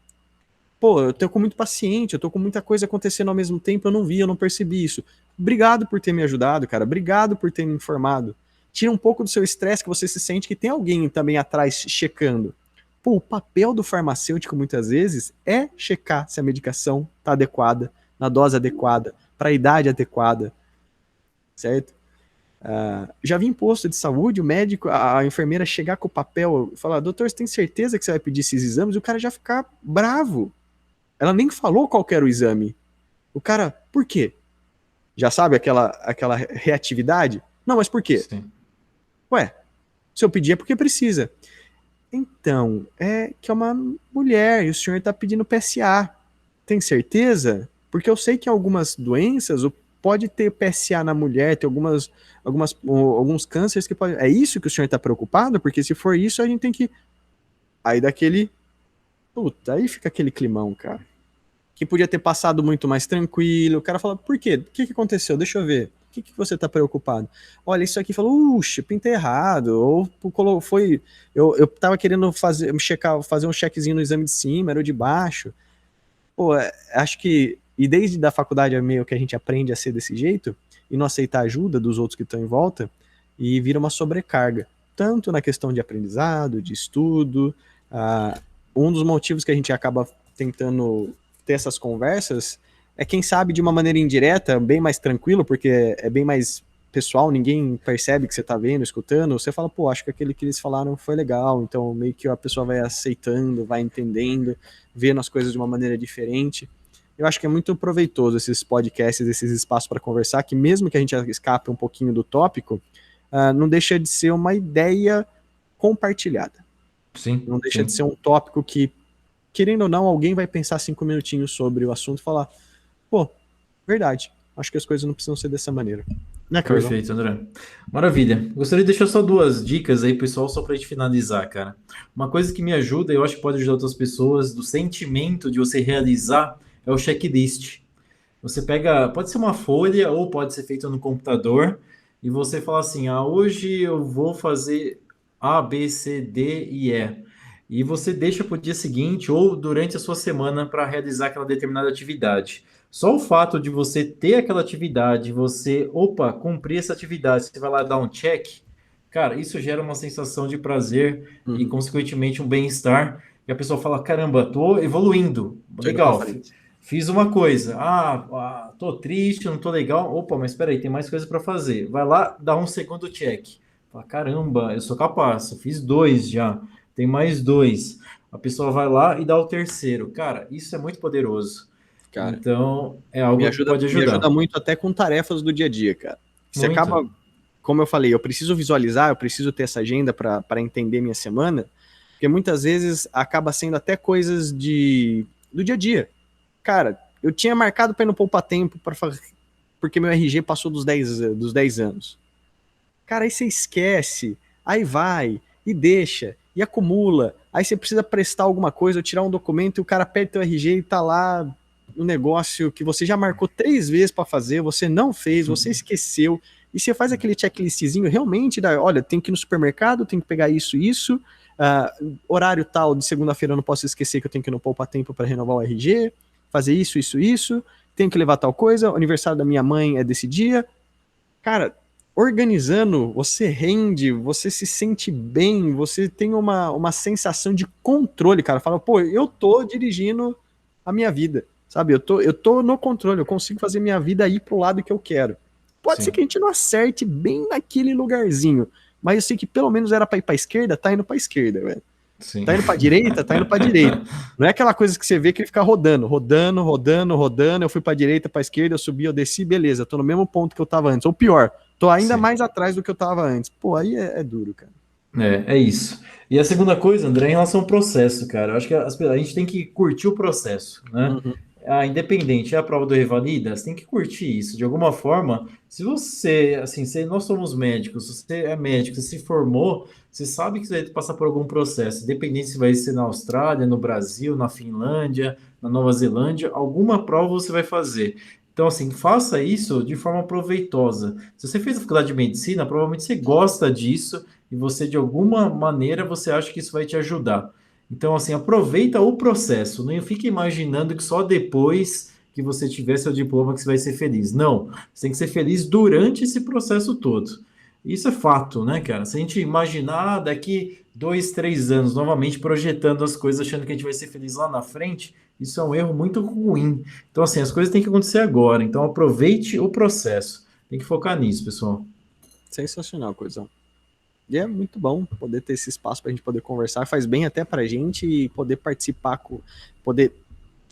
Pô, eu tô com muito paciente, eu tô com muita coisa acontecendo ao mesmo tempo, eu não vi, eu não percebi isso. Obrigado por ter me ajudado, cara. Obrigado por ter me informado. Tira um pouco do seu estresse que você se sente que tem alguém também atrás checando. Pô, o papel do farmacêutico, muitas vezes, é checar se a medicação está adequada, na dose adequada, para a idade adequada, certo? Já vi em posto de saúde, o médico, a enfermeira chegar com o papel e falar, doutor, você tem certeza que você vai pedir esses exames? E o cara já ficar bravo. Ela nem falou qual que era o exame. O cara, por quê? Já sabe aquela reatividade? Não, mas por quê? Sim. Ué, se eu pedir é porque precisa. Então, é que é uma mulher e o senhor está pedindo PSA. Tem certeza? Porque eu sei que algumas doenças pode ter PSA na mulher, tem alguns cânceres que pode. É isso que o senhor está preocupado? Porque se for isso, a gente tem que. Aí daquele. Puta, aí fica aquele climão, cara. Que podia ter passado muito mais tranquilo. O cara fala, por quê? O que aconteceu? Deixa eu ver. O que você tá preocupado? Olha, isso aqui falou, pintei errado. Ou foi. Eu tava querendo fazer um checkzinho no exame de cima, era o de baixo. Pô, acho que. E desde da faculdade é meio que a gente aprende a ser desse jeito e não aceitar a ajuda dos outros que estão em volta e vira uma sobrecarga. Tanto na questão de aprendizado, de estudo. Um dos motivos que a gente acaba tentando ter essas conversas é, quem sabe, de uma maneira indireta, bem mais tranquilo, porque é bem mais pessoal, ninguém percebe que você tá vendo, escutando, você fala, pô, acho que aquele que eles falaram foi legal, então meio que a pessoa vai aceitando, vai entendendo, vendo as coisas de uma maneira diferente. Eu acho que é muito proveitoso esses podcasts, esses espaços para conversar, que mesmo que a gente escape um pouquinho do tópico, não deixa de ser uma ideia compartilhada. Sim, não deixa de ser um tópico que, querendo ou não, alguém vai pensar 5 minutinhos sobre o assunto e falar, pô, verdade, acho que as coisas não precisam ser dessa maneira. Né, Carlão? Perfeito, André. Maravilha. Gostaria de deixar só 2 dicas aí, pessoal, só para a gente finalizar, cara. Uma coisa que me ajuda, eu acho que pode ajudar outras pessoas, do sentimento de você realizar, é o checklist. Você pega, pode ser uma folha ou pode ser feito no computador, e você fala assim: hoje eu vou fazer A, B, C, D e E. E você deixa para o dia seguinte ou durante a sua semana para realizar aquela determinada atividade. Só o fato de você ter aquela atividade, você, cumprir essa atividade, você vai lá dar um check, cara, isso gera uma sensação de prazer e, consequentemente, um bem-estar. E a pessoa fala: caramba, tô evoluindo. Legal, fiz uma coisa. Tô triste, não tô legal. Mas espera aí, tem mais coisa para fazer. Vai lá, dá um segundo check. Fala: caramba, eu sou capaz. Eu fiz 2 já. Tem mais 2. A pessoa vai lá e dá o terceiro. Cara, isso é muito poderoso. Cara, então, é algo que pode ajudar. Me ajuda muito até com tarefas do dia a dia, cara. Você Muito. acaba, como eu falei, eu preciso visualizar, eu preciso ter essa agenda para entender minha semana, porque muitas vezes acaba sendo até coisas do dia a dia. Cara, eu tinha marcado para ir no Poupa Tempo porque meu RG passou dos 10 anos. Cara, aí você esquece, aí vai, e deixa, e acumula. Aí você precisa prestar alguma coisa, ou tirar um documento, e o cara pede teu RG e tá lá um negócio que você já marcou 3 vezes para fazer, você não fez, você esqueceu, e você faz aquele checklistzinho, realmente, olha, tem que ir no supermercado, tem que pegar isso, horário tal, de segunda-feira eu não posso esquecer que eu tenho que ir no Poupa Tempo para renovar o RG, fazer isso, tenho que levar tal coisa, o aniversário da minha mãe é desse dia. Cara, organizando, você rende, você se sente bem, você tem uma sensação de controle, cara. Fala, pô, eu tô dirigindo a minha vida, sabe? Eu tô no controle, eu consigo fazer minha vida ir pro lado que eu quero. Pode ser que a gente não acerte bem naquele lugarzinho, mas eu sei que pelo menos era pra ir pra esquerda, tá indo pra esquerda, velho. Sim. Tá indo pra direita, tá indo pra direita. Não é aquela coisa que você vê que ele fica rodando. Eu fui pra direita, pra esquerda, eu subi, eu desci, beleza, tô no mesmo ponto que eu tava antes. Ou pior, tô ainda mais atrás do que eu tava antes. Pô, aí é duro, cara. É isso. E a segunda coisa, André, em relação ao processo, cara, eu acho que a gente tem que curtir o processo, né? Independente, é a prova do Revalida, você tem que curtir isso. De alguma forma, se você, assim, se nós somos médicos, se você é médico, você se formou, você sabe que você vai passar por algum processo, independente se vai ser na Austrália, no Brasil, na Finlândia, na Nova Zelândia, alguma prova você vai fazer. Então, assim, faça isso de forma proveitosa. Se você fez a faculdade de medicina, provavelmente você gosta disso e você, de alguma maneira, você acha que isso vai te ajudar. Então, assim, aproveita o processo. Não fique imaginando que só depois que você tiver seu diploma que você vai ser feliz. Não, você tem que ser feliz durante esse processo todo. Isso é fato, né, cara? Se a gente imaginar daqui 2, 3 anos, novamente projetando as coisas, achando que a gente vai ser feliz lá na frente, isso é um erro muito ruim. Então, assim, as coisas têm que acontecer agora. Então, aproveite o processo. Tem que focar nisso, pessoal. Sensacional, coisa. E é muito bom poder ter esse espaço para a gente poder conversar. Faz bem até para a gente e poder participar, poder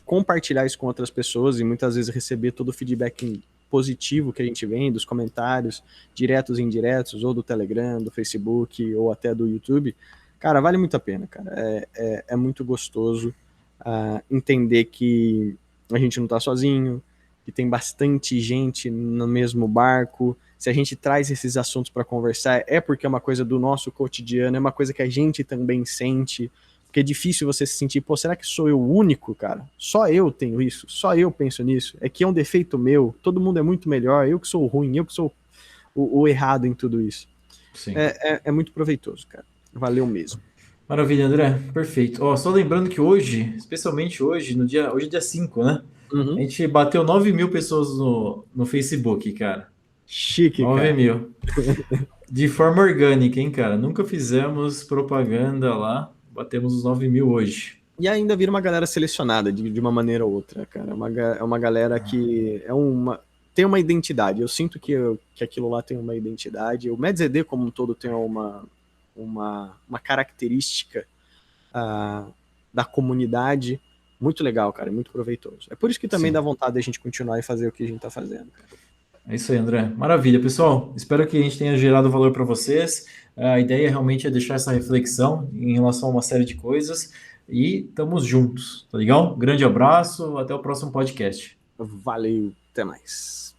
compartilhar isso com outras pessoas e muitas vezes receber todo o feedback positivo que a gente vem dos comentários, diretos e indiretos, ou do Telegram, do Facebook, ou até do YouTube. Cara, vale muito a pena, cara. É muito gostoso entender que a gente não tá sozinho, que tem bastante gente no mesmo barco. Se a gente traz esses assuntos para conversar, é porque é uma coisa do nosso cotidiano, é uma coisa que a gente também sente. Porque é difícil você se sentir, pô, será que sou eu o único, cara? Só eu tenho isso, só eu penso nisso. É que é um defeito meu, todo mundo é muito melhor, eu que sou o ruim, eu que sou o errado em tudo isso. Sim. É muito proveitoso, cara. Valeu mesmo. Maravilha, André. Perfeito. Ó, só lembrando que hoje, especialmente hoje, hoje é dia 5, né? A Uhum. gente bateu 9 mil pessoas no Facebook, cara. Chique, 9 cara. mil. De forma orgânica, hein, cara? Nunca fizemos propaganda lá. Batemos os 9 mil hoje. E ainda vira uma galera selecionada de uma maneira ou outra, cara. É uma galera que tem uma identidade. Eu sinto que aquilo lá tem uma identidade. O MedZD como um todo tem uma característica da comunidade muito legal, cara, muito proveitoso. É por isso que também dá Sim. vontade da gente continuar e fazer o que a gente tá fazendo, cara. É isso aí, André. Maravilha, pessoal. Espero que a gente tenha gerado valor para vocês. A ideia realmente é deixar essa reflexão em relação a uma série de coisas e estamos juntos, tá legal? Grande abraço, até o próximo podcast. Valeu, até mais.